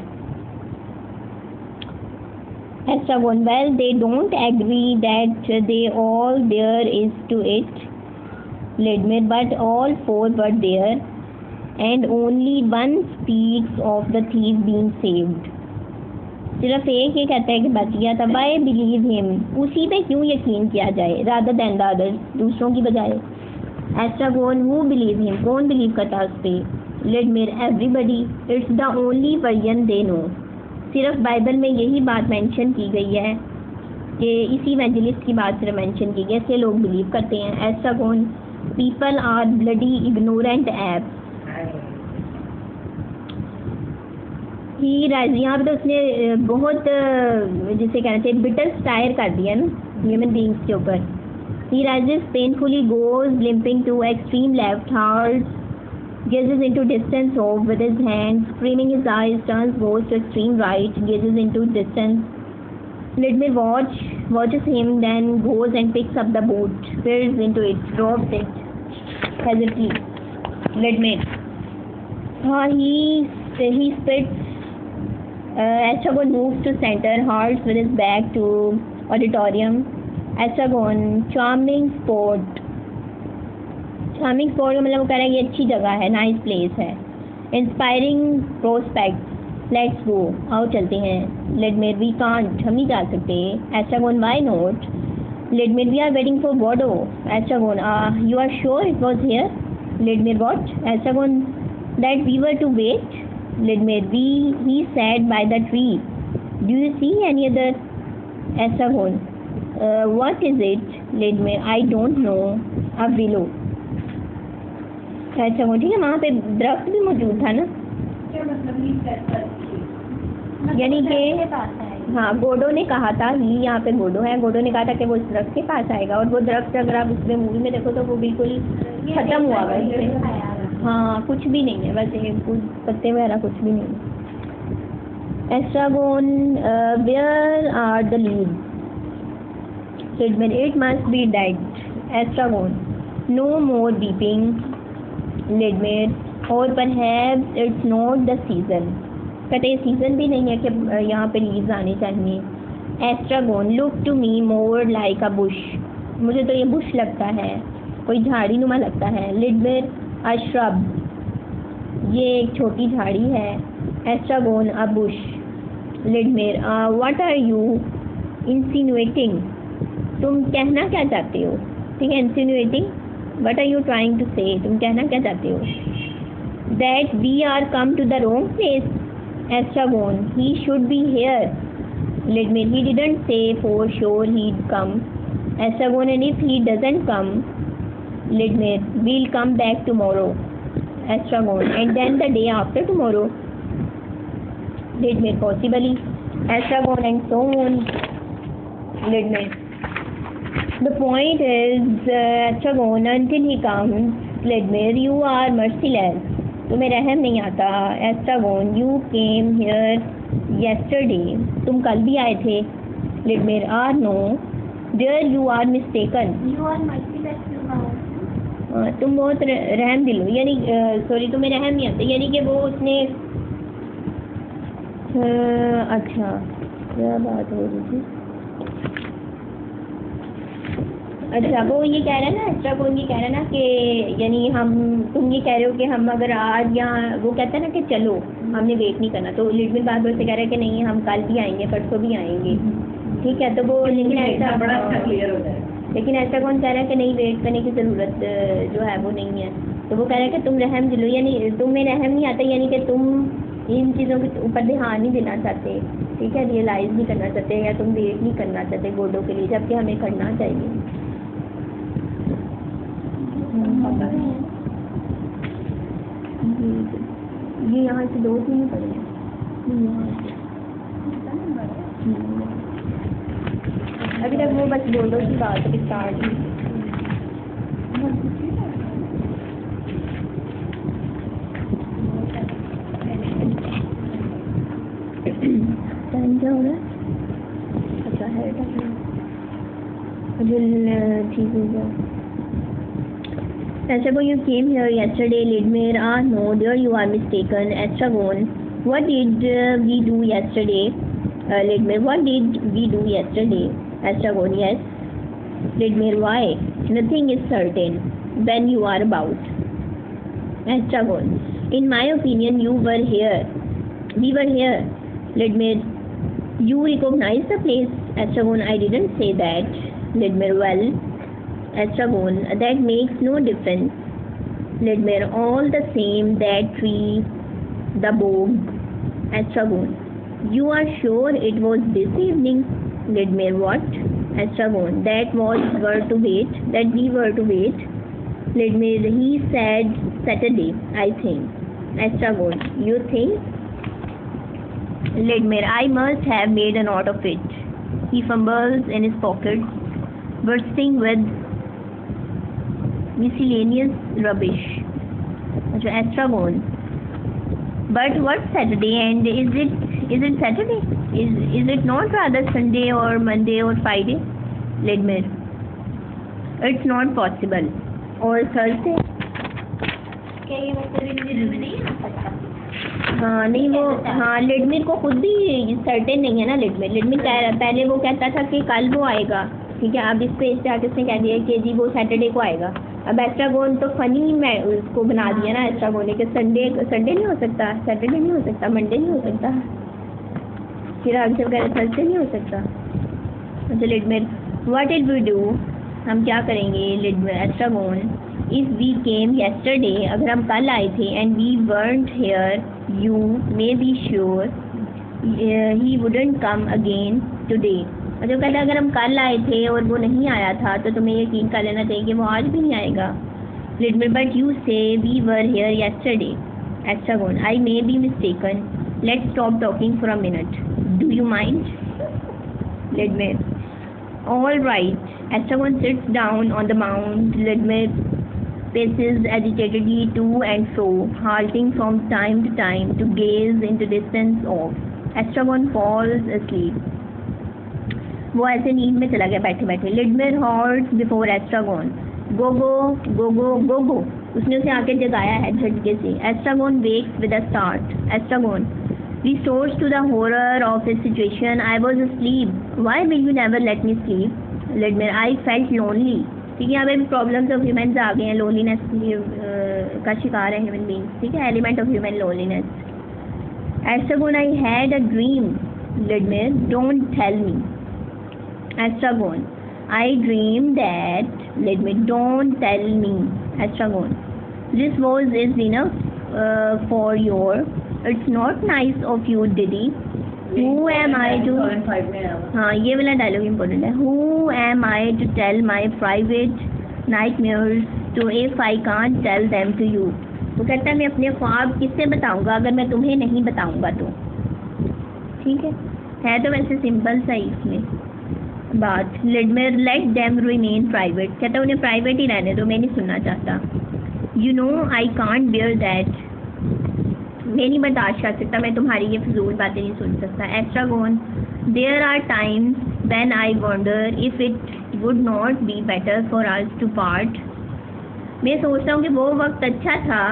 Estragon well they don't agree that they all there is to it. Ledmer but all four were there and only one speaks of the thief being saved. सिर्फ एक ये कहता है कि बच गया था। Why believe him? उसी पे क्यों यकीन किया जाए rather than the others, दूसरों की बजाय। Estragon who believe him? कौन बिलीव करता उस पर? लेडमेर everybody, it's the only version they know. सिर्फ बाइबल में यही बात मेंशन की गई है कि इसी इवेंजलिस्ट की बात सिर्फ मेंशन की गई है, इसलिए लोग बिलीव करते हैं। Estragon people are bloody ignorant apes. यहाँ पे तो उसने बहुत जिसे कहते हैं बिटर स्टायर कर दिया ना ह्यूमन बींग्स के ऊपर। He rises painfully, goes limping to extreme left, halts, gazes into distance off with his hand, screaming his eyes, turns, goes to extreme right, gazes into distance. Ledmer watches him, then goes and picks up the boot, peers into it, drops it hesitantly. Ledmer. He spits. Estragon moves to center, halts with his back to auditorium. Estragon charming spot का मतलब वो कह रहा है ये अच्छी जगह है, नाइस प्लेस है। इंस्पायरिंग प्रोस्पेक्ट लेट्स गो आओ चलते हैं। लेडमेर वी कांट हम नहीं जा सकते। Estragon why not? Vladimir we are waiting for Godot. Estragon you are sure it was here? Vladimir what? Estragon that we were to wait. Vladimir he said by the tree. Do you see any other? Estragon what is it? Ledmer I don't know. A willow. अच्छा वो ठीक है, वहाँ पे दरख्त भी मौजूद था ना। क्या मतलब? यानी कि हाँ गोडो ने कहा था, ही यहाँ पे गोडो है, गोडो ने कहा था कि वो इस दरख्त के पास आएगा और वो दरख्त अगर आप उसमें मूवी में देखो तो वो बिल्कुल ख़त्म हुआ हुआ है। हाँ कुछ भी नहीं है, बस ये कुछ पत्ते वगैरह कुछ भी नहीं। Estragon where are the leaves? Ledmer it must be dead. Estragon no more weeping. Ledmer or perhaps it's not the season. कहते हैं सीज़न भी नहीं है कि यहाँ पे लीव्स आने चाहिए। Estragon look to me more like a bush. मुझे तो ये बुश लगता है, कोई झाड़ी नुमा लगता है। Ledmer a shrub. ये एक छोटी झाड़ी है। Estragon a bush. Ledmer what are you insinuating? तुम कहना क्या चाहते हो? ठीक है, insinuating what are you trying to say? तुम कहना क्या चाहते हो? That we are come to the wrong place. Estragon he should be here. Vladimir he didn't say for sure he'd come. Estragon and if he doesn't come Vladimir we'll come back tomorrow. Estragon and then the day after tomorrow. Vladimir possibly. Estragon and so on. Vladimir the point is Estragon until he comes. Ledmer you are merciless. तुम्हें रहम नहीं आता। Estragon you came here yesterday. तुम कल भी आए थे। Ledmer no there you are mistaken. You are merciless. तुम बहुत रहम दिल हो, यानी सॉरी तुम्हें रहम नहीं आता, यानी कि वो उसने अच्छा क्या बात हो रही थी? अच्छा, वो ये कह रहा है ना, एस्ट्रागोन ये कह रहा है ना कि यानी तुम ये कह रहे हो कि हम अगर आज या वो कहता है ना कि चलो हमने वेट नहीं करना, तो लिडमिर बार बार से कह रहा है कि नहीं हम कल भी आएंगे, परसों भी आएंगे, ठीक है। तो वो लेकिन ऐसा बड़ा अच्छा क्लियर हो जाए, लेकिन एस्ट्रागोन कह रहा है कि नहीं, वेट करने की ज़रूरत जो है वो नहीं है। तो वो कह रहा है कि तुम रहम दिलो, यानी तुम्हें रहम नहीं आता, यानी कि तुम इन चीज़ों के ऊपर ध्यान नहीं देना चाहते, ठीक है, रियलाइज़ नहीं करना चाहते, या तुम वेट नहीं करना चाहते गोडों के लिए, जबकि हमें करना चाहिए। ये यहाँ से 2-3 पड़े हैं, अभी तक वो बस गोडों की बात अभी स्टार्ट हुई। टाइम क्या हो रहा है? अच्छा है, ठीक हो गया। Estragon, you came here yesterday, Lidmir. Ah, no, there you are mistaken. Estragon, what did we do yesterday? Lidmir, what did we do yesterday? Estragon, yes. Lidmir, why? Nothing is certain when you are about. Estragon, in my opinion, you were here. We were here. Lidmir, you recognize the place. Estragon, I didn't say that. Lidmir, well, Estragon, that makes no difference. Lidmir, all the same, that tree, the bog. Estragon, you are sure it was this evening? Lidmir, what? Estragon, that we were to wait. Lidmir, he said Saturday, I think. Estragon, you think? Lidmir, I must have made a note of it. He fumbles in his pockets, bursting with miscellaneous rubbish. Estragon, but what's Saturday, and is it Saturday? Is it not rather Sunday or Monday or Friday? Lidmir, it's not possible. Or Thursday? क्या ये मतलब लिडमिर में नहीं आ सकता? हाँ नहीं, वो हाँ लिडमिर को खुद भी सर्टेन नहीं है ना। लिडमिर पहले वो कहता था कि कल वो आएगा, ठीक है। अब इस पे आके उसने कह दिया कि जी वो सैटरडे को आएगा। अब एस्ट्रागोन तो फनी मैं उसको बना दिया ना एस्ट्रागोन ने कि संडे नहीं हो सकता, सैटरडे नहीं हो सकता, मंडे नहीं हो सकता, फिर आगे कह रहे थर्सडे नहीं हो सकता। अच्छा Vladimir, what will we do, हम क्या करेंगे? Vladimir, Estragon, if we came yesterday, अगर हम कल आए थे, and we weren't here, you may be sure he wouldn't come again today. जो कहता है अगर हम कल आए थे और वो नहीं आया था तो तुम्हें यकीन कर लेना चाहिए कि वो आज भी नहीं आएगा। Vladimir, but you say we were here yesterday. Estragon, I may be mistaken, let's stop talking for a minute, do you mind? Lidmir, all right. Estragon sits down on the mound. Lidmir paces agitatedly to and fro, halting from time to time to gaze into distance off. Estragon falls asleep. वो ऐसे नींद में चला गया बैठे बैठे। Vladimir halts before Estragon, Gogo Gogo Gogo, उसने उसे आके जगाया है झटके से। Estragon wakes with a start. Estragon restores to the horror of his situation. I was asleep. Why will you never let me sleep? Lidmir, I felt lonely. ठीक है, यहाँ पे भी प्रॉब्लम्स ऑफ ह्यूमन्स आ गए हैं, लोनलीनेस का शिकार है ह्यूमन बींग्स, ठीक है, element of human loneliness. Estragon, I had a dream. Vladimir, don't tell me. Estragon, I dream that. Vladimir, don't tell me. Estragon, this was is enough for your, it's not nice of you Didi. Who am I to? हाँ ये वाला dialogue important है। Who am I to tell my private nightmares to if I can't tell them to you? वो कहता है मैं अपने ख्वाब किससे बताऊंगा अगर मैं तुम्हें नहीं बताऊंगा तो। ठीक है तो वैसे सिंपल सा ही इसमें बात। लिडमिर, लेट देम रिमेन प्राइवेट, कहता है उन्हें प्राइवेट ही रहने दो, मैं नहीं सुनना चाहता। You know I can't bear that, मैं नहीं बर्दाश्त कर सकता, मैं तुम्हारी ये फजूल बातें नहीं सुन सकता। Estragon, there are times when I wonder if it would not be better for us to part. मैं सोचता हूँ कि वो वक्त अच्छा था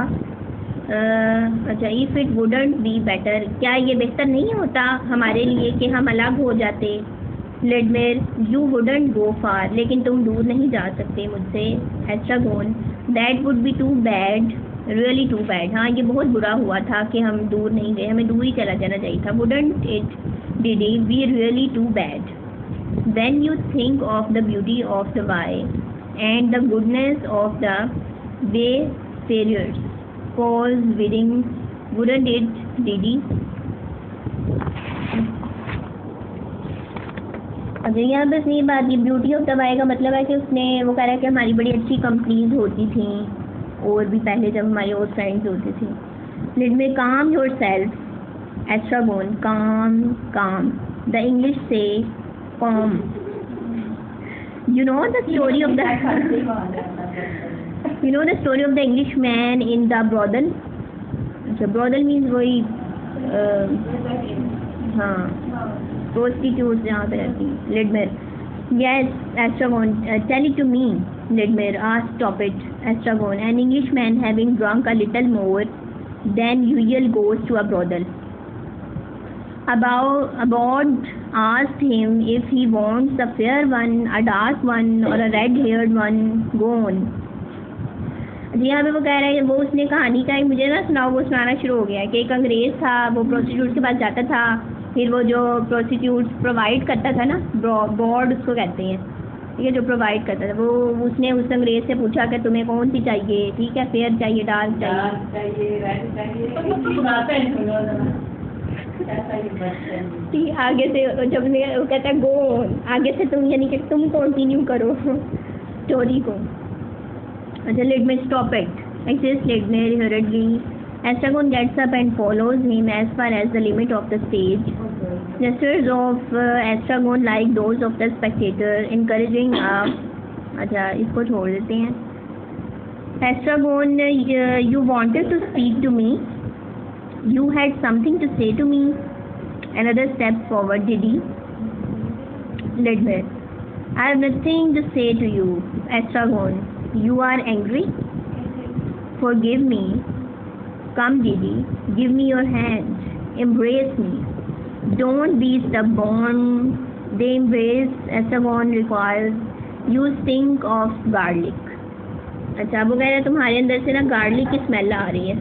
अच्छा, if it wouldn't be better, क्या ये बेहतर नहीं होता हमारे लिए कि हम अलग हो जाते? लेडमेर, यू वुडंट गो फार, लेकिन तुम दूर नहीं जा सकते मुझसे। Estragon, that would be too bad, really too bad, हाँ ये बहुत बुरा हुआ था कि हम दूर नहीं गए, हमें दूर ही चला जाना चाहिए था। Wouldn't it Didi be really too bad, when you think of the beauty of the way and the goodness of the wayfarers, cause within, wouldn't it, Didi? अच्छा, यहाँ बस ये बात, ये ब्यूटी ऑफ द वाई का मतलब है कि उसने, वो कह रहा है कि हमारी बड़ी अच्छी कंपनीज होती थी और भी पहले जब हमारी और फ्रेंड्स होती थी। लेट मी काम योर सेल्फ, एस्ट्रागोन, काम, काम, द इंग्लिश से calm. You know the story of the you know the story of the Englishman in the brothel? अच्छा, brothel means वही हाँ prostitutes जहाँ पे रहती हैं। Ledmer, yes, Estragon, tell it to me. Ledmer asked, stop it. Estragon, an Englishman having drunk a little more than usual goes to a brothel. About asked him if he wants a fair one, a dark one, or a red-haired one. Go on. जी, यहाँ पे वो कह रहा है, वो उसने कहानी का मुझे ना सुनाओ, वो सुनाना शुरू हो गया कि एक अंग्रेज़ था, वो प्रोस्टिट्यूट के पास जाता था, फिर वो जो प्रोस्टिट्यूट प्रोवाइड करता था ना, बोर्ड उसको कहते हैं, ठीक है, जो प्रोवाइड करता था, वो उसने उस अंग्रेज़ से पूछा कि तुम्हें कौन सी चाहिए, ठीक है, फेयर चाहिए, डार्क चाहिए, आगे से जब वो कहता है गो, आगे से तुम, यानी कि तुम कंटिन्यू करो स्टोरी को। अच्छा, let me stop it, exits let me hurriedly, Estragon gets up and follows him as far as the limit of the stage, gestures of Estragon like those of the spectator encouraging अच्छा इसको छोड़ देते हैं। Estragon, you wanted to speak to me, you had something to say to me. Another step forward, Didi. Ledmer, I have nothing to say to you. Estragon, you are angry? Forgive me. Come, Didi, give me your hand. Embrace me. Don't be stubborn. The embrace Estragon requires. You stink of garlic. अच्छा, वो कह रहा है तुम्हारे अंदर से ना garlic की स्मेल आ रही है।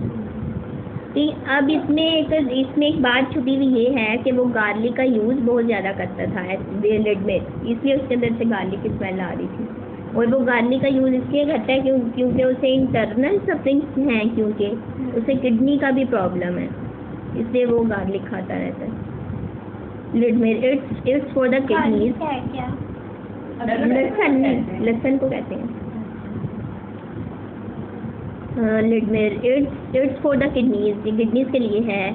ठीक, अब इसमें एक बात छुपी हुई ये है कि वो गार्लिक का यूज़ बहुत ज़्यादा करता था लेड में, इसलिए उसके अंदर से गार्लिक की स्मेल आ रही थी। और वो गार्लिक का यूज़ इसलिए करता है क्योंकि उसे इंटरनल सफरिंग्स हैं, क्योंकि उसे किडनी का भी प्रॉब्लम है, इसलिए वो गार्लिक खाता रहता है। लेड में, इट्स फॉर द किडनीज, लहसुन को कहते हैं। Ledmer, it's for the kidneys, ये किडनीज के लिए है।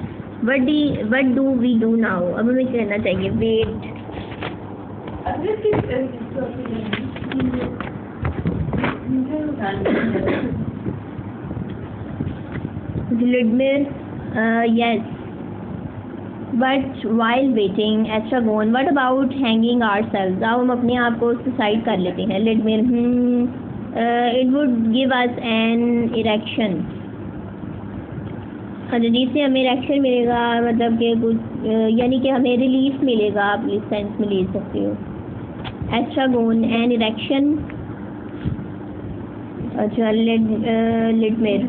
What do we do now? अब हमें क्या करना चाहिए? Wait. Ledmer, yes. But while waiting, Estragon, what about hanging ourselves? अब हम अपने आप को सुसाइड कर लेते हैं। Ledmer, it would give us an erection. अच्छा, जिससे हमें इरेक्शन मिलेगा, मतलब कि कुछ यानी कि हमें रिलीफ मिलेगा, आप इस सेंस में ले सकते हो। एस्ट्रागोन, एन इरेक्शन, अच्छा, लेडमेर,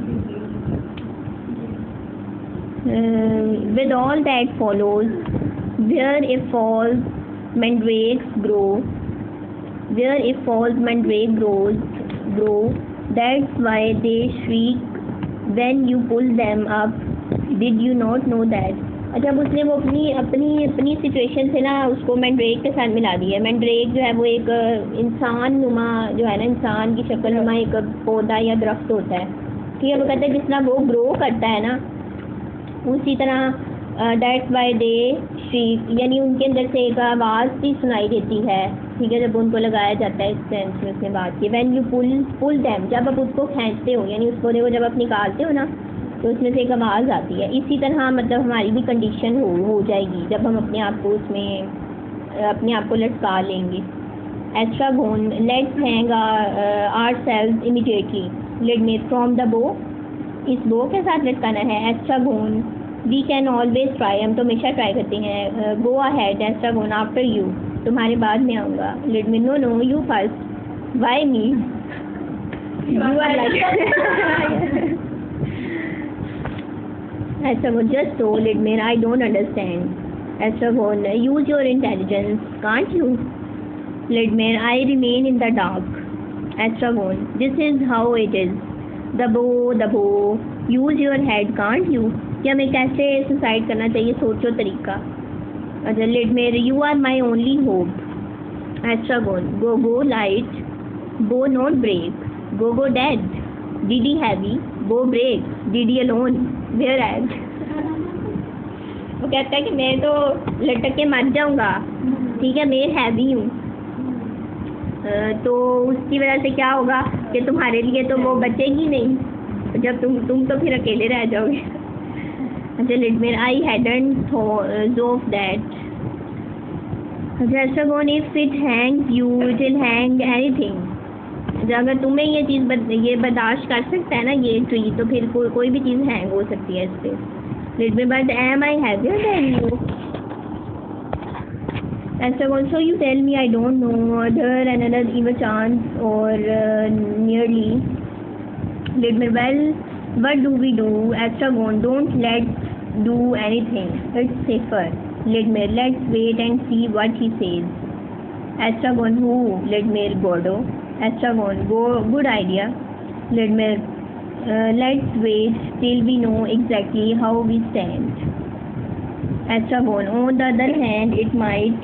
with all that follows, where if falls mandrakes grow, where if falls mandrake grow, that's why they shriek when you pull them up. Did you not know that? अच्छा, अब उसने वो अपनी situation से ना उसको Mandrake के साथ मिला दिया है। मैंड्रेक जो है वो एक इंसान नुमा, जो है ना इंसान की शक्ल नुमा एक पौधा या दरख्त होता है, ठीक है। वो कहते हैं जिस तरह वो ग्रो करता है ना, उसी तरह दैट्स वाई दे श्रीक, यानी उनके अंदर से एक आवाज़ भी सुनाई देती है, ठीक है, जब उनको लगाया जाता है। इस सेंस में उसने बात की। व्हेन यू पुल दैम, जब आप उसको खींचते हो, यानी उस पौधे को जब आप निकालते हो ना, तो उसमें से एक आवाज़ आती है। इसी तरह मतलब हमारी भी कंडीशन हो जाएगी जब हम अपने आप को उसमें अपने आप को लटका लेंगे। Estragon, let's hang ourselves immediately. Let me from the bow. इस बो के साथ लटकाना है Estragon we can always try, हम तो हमेशा ट्राई करते हैं। Go ahead Estragon after you, तुम्हारे बाद में आऊँगा। Let me no no you first, why me, you are like Estragon just so let me I don't understand. Estragon use your intelligence can't you, let me I remain in the dark. Estragon this is how it is, the bough use your head can't you, कि हमें कैसे suicide करना चाहिए, सोचो तरीका। अच्छा Vladimir you are my only hope. Estragon go light, bough not break, go dead, Didi heavy, bough break, Didi alone, whereas. वो कहता है कि मैं तो लटक के मर जाऊंगा, ठीक है, मैं हैवी हूँ, तो उसकी वजह से क्या होगा कि तुम्हारे लिए तो वो बचेगी नहीं, जब तुम तो फिर अकेले रह जाओगे। अच्छा Vladimir I hadn't thought of that. अच्छा Estragon if it hangs you it will hang anything, अगर तुम्हें ये चीज़ ये बर्दाश्त कर सकता है ना ये ट्री, तो फिर कोई भी चीज़ हैंग हो सकती है इस पर। Let me but am I heavier than you. Estragon, so you tell me, I don't know, another evil chance or nearly. Let me, well, what do we do? Estragon, don't let's do anything. It's safer. Let me, let's wait and see what he says. Estragon, who? Let me, Gordo. Estragon, go, good idea. Let me, let's wait till we know exactly how we stand. Estragon, on the other hand, it might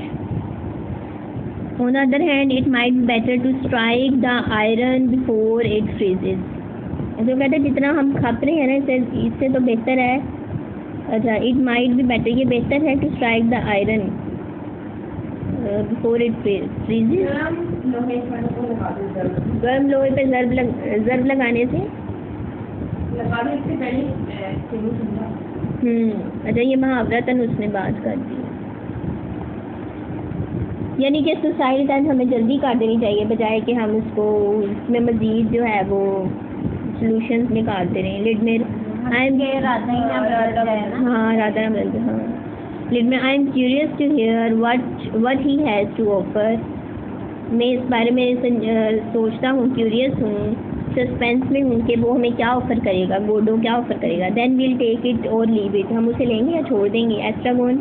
be better to strike the iron before it freezes. जो कहते हैं जितना हम खप रहे हैं ना इससे तो बेहतर है। अच्छा it might be better, ये बेहतर है to strike the iron before it freezes। गर्म लोहे पे ज़र्ब लगाने से अच्छा ये महावरतन उसने बात कर दी, यानी कि सुसाइड टाइम हमें जल्दी कर देनी चाहिए बजाय कि हम उसको इसमें मज़ीद जो है वो सॉल्यूशंस निकालते रहें। लेट मेर आई एम हाँ राधा राम हाँ Vladimir I am curious to hear what he has to offer. मैं इस बारे में सोचता हूँ, क्यूरियस हूँ, सस्पेंस में हूँ कि वो हमें क्या ऑफ़र करेगा, गोडो क्या ऑफ़र करेगा। देन वील टेक इट और लीव इट, हम उसे लेंगे या छोड़ देंगे। Estragon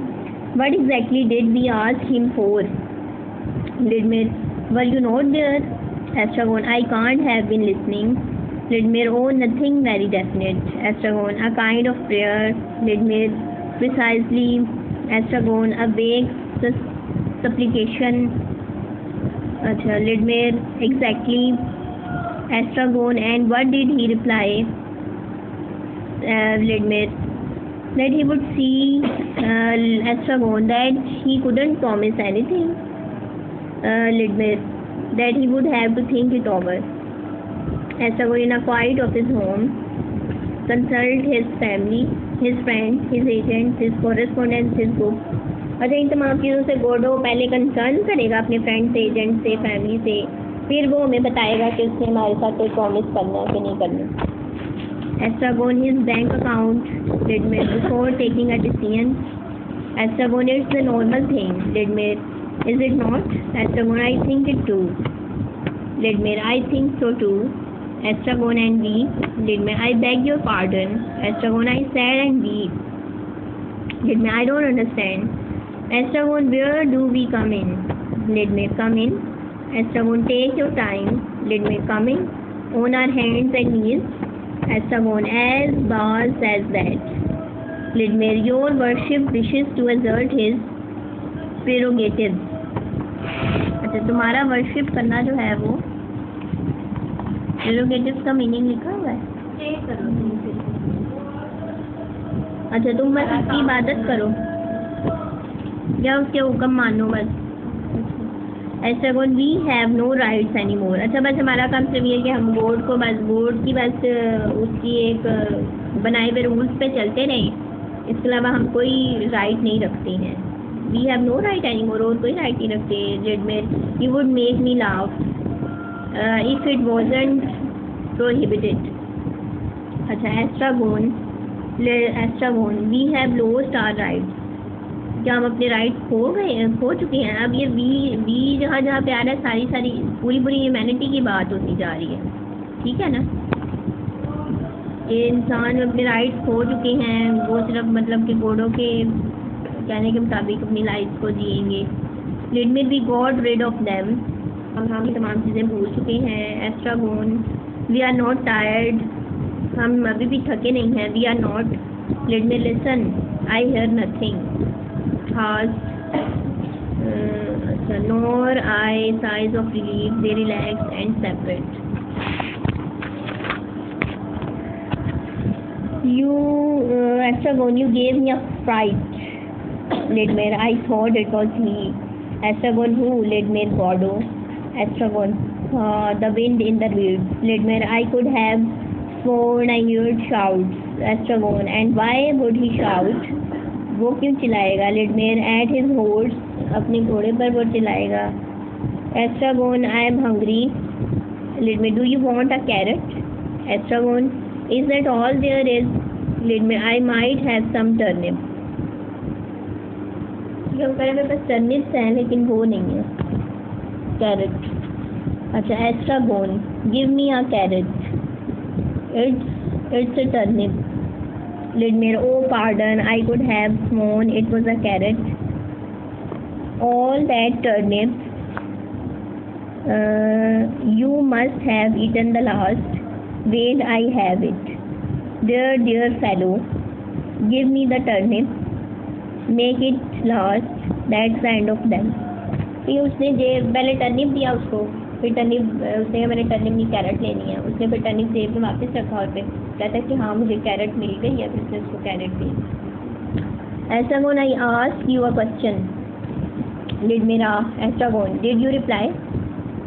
what exactly did we ask him for. Lidmir, were you not there? Estragon, I can't have been listening. Lidmir, oh, nothing very definite. Estragon, a kind of prayer. Lidmir, precisely. Estragon, a vague supplication. Achha, Lidmir, exactly. Estragon, and what did he reply? Lidmir, that he would see. Estragon, that he couldn't promise anything. Lidmir, that he would have to think it over. Estragon, in a quiet of his home, consult his family, his friends, his agents, his correspondents, his books. अच्छा इन तमाम चीज़ों से गोडो पहले concern करेगा अपने friend से, agent से, family से, फिर वो हमें बताएगा कि उसने हमारे साथ कोई प्रॉमिस करना है कि नहीं करना। Estragon, his bank account. Lidmir, before taking a decision. Estragon, it's the normal thing. Lidmir, is it not? Estragon, I think it too. Lidmir, I think so too. Estragon, and we. Lidmir, I beg your pardon. Estragon, I said and we. Lidmir, I don't understand. Estragon, where do we come in? Lidmir, come in. Estragon, take your time. Lidmir, coming on our hands and knees. Estragon, as Baz says that. Lidmir, your worship wishes to assert his prerogatives. अच्छा तुम्हारा worship करना जो है वो प्रेरोगेटिव्स का meaning लिखा हुआ है। अच्छा तुम बस उसकी इबादत करो या उसके हुक्म मानो बस। Estragon, we have no rights anymore. अच्छा बस हमारा काम सिर्फ ये कि हम बोर्ड की बस उसकी एक बनाए हुए रूल्स पे चलते रहें, इसके अलावा हम कोई राइट नहीं रखते हैं। We have no right anymore, और कोई राइट नहीं रखते। Lidmir, you would make me laugh if it wasn't prohibited. अच्छा Estragon we have lost our rights, क्या हम अपने राइट्स खो चुके हैं। अब ये वी जहाँ जहाँ पे आ रहा है सारी पूरी ह्यूमैनिटी की बात होती जा रही है, ठीक है ना। ये इंसान अपने राइट्स खो चुके हैं, वो सिर्फ मतलब कि कोडों के कहने के मुताबिक अपनी लाइफ को जिएंगे। Let me we got rid of them, हम ये तमाम चीज़ें भूल चुके हैं। Estragon we are not tired, हम अभी भी थके नहीं हैं। We are not let me listen I hear nothing nor I sighs of relief, they relax and separate. You Estragon, you gave me a fright. Ledmer, I thought it was he. Estragon, who? Ledmer, Gordo. Estragon, the wind in the reeds. Ledmer, I could have sworn I heard shouts. Estragon, and why would he shout? वो क्यों चिल्लाएगा। Vladimir at his horse, अपने घोड़े पर वो चिल्लाएगा। Estragon I am hungry. Vladimir do you want a carrot. Estragon is that all there is. Vladimir I might have some turnip. हम कह रहे मेरे पास टर्निप्स हैं लेकिन वो नहीं है कैरेट। अच्छा Estragon give me a carrot, it's a turnip. Ledmer, oh pardon, I could have sworn it was a carrot. All that turnips, you must have eaten the last. Wait, I have it. Dear fellow, give me the turnip. Make it last. That's the end of them. फिर उसने पहले turnip दिया उसको, फिर turnip उसने मैंने turnip नहीं carat लेनी है। उसने फिर टर्निप जेब में वापस रखा और फिर कहता है कि हाँ मुझे कैरेट मिल गई है, फिर उसने उसको कैरेट दी। Estragon I ask you a question. Vladimir Estragon did you reply.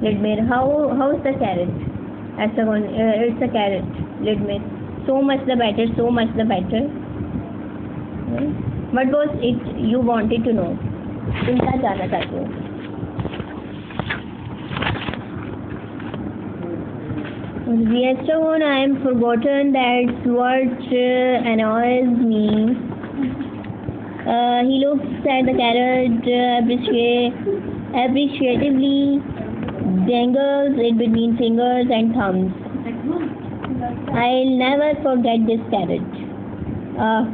Vladimir how is the carrot. Estragon it's a carrot. Vladimir so much the better. What was it you wanted to know, तुम क्या जानना चाहते हो। The Estragon, I am forgotten, that's what annoys me. He looks at the carrot appreciatively, dangles it between fingers and thumbs. I'll never forget this carrot.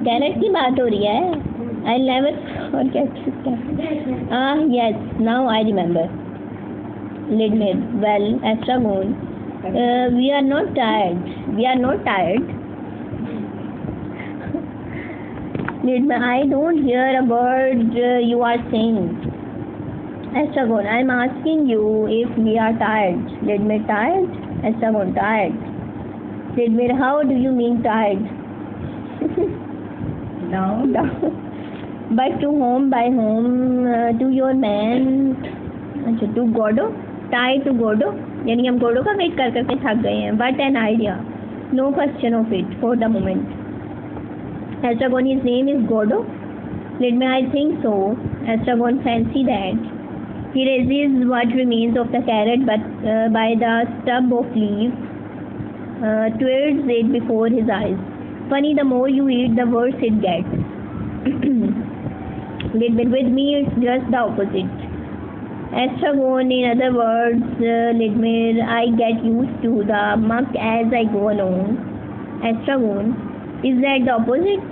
Carrot की बात हो रही है। I'll never forget this carrot. Yes, now I remember. Ledmer, well, Estragon, we are not tired. Ledmer, I don't hear a word you are saying. Estragon, I am asking you if we are tired. Ledmer, tired. Estragon, tired. Ledmer, how do you mean tired? Down. But to whom? By whom? To your man. अच्छा to Gordo. Tied to Gordo. यानी हम गोडो का wait कर करके थक गए हैं। But an idea, no question of it for the moment. Estragon his name is Godot. Let me I think so. Estragon fancy that. He raises what remains of the carrot but by the stub of leaf, twirls it before his eyes. Funny, the more you eat the worse it gets. With me it's just the opposite. Estragon, in other words, Ledmer, I get used to the muck as I go along. Estragon, is that the opposite?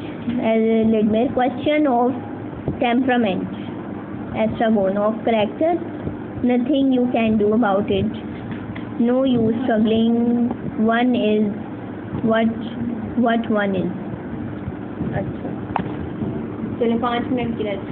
Ledmer, question of temperament. Estragon, of character? Nothing you can do about it. No use struggling. One is what one is. अच्छा चलो 5 minute की rest.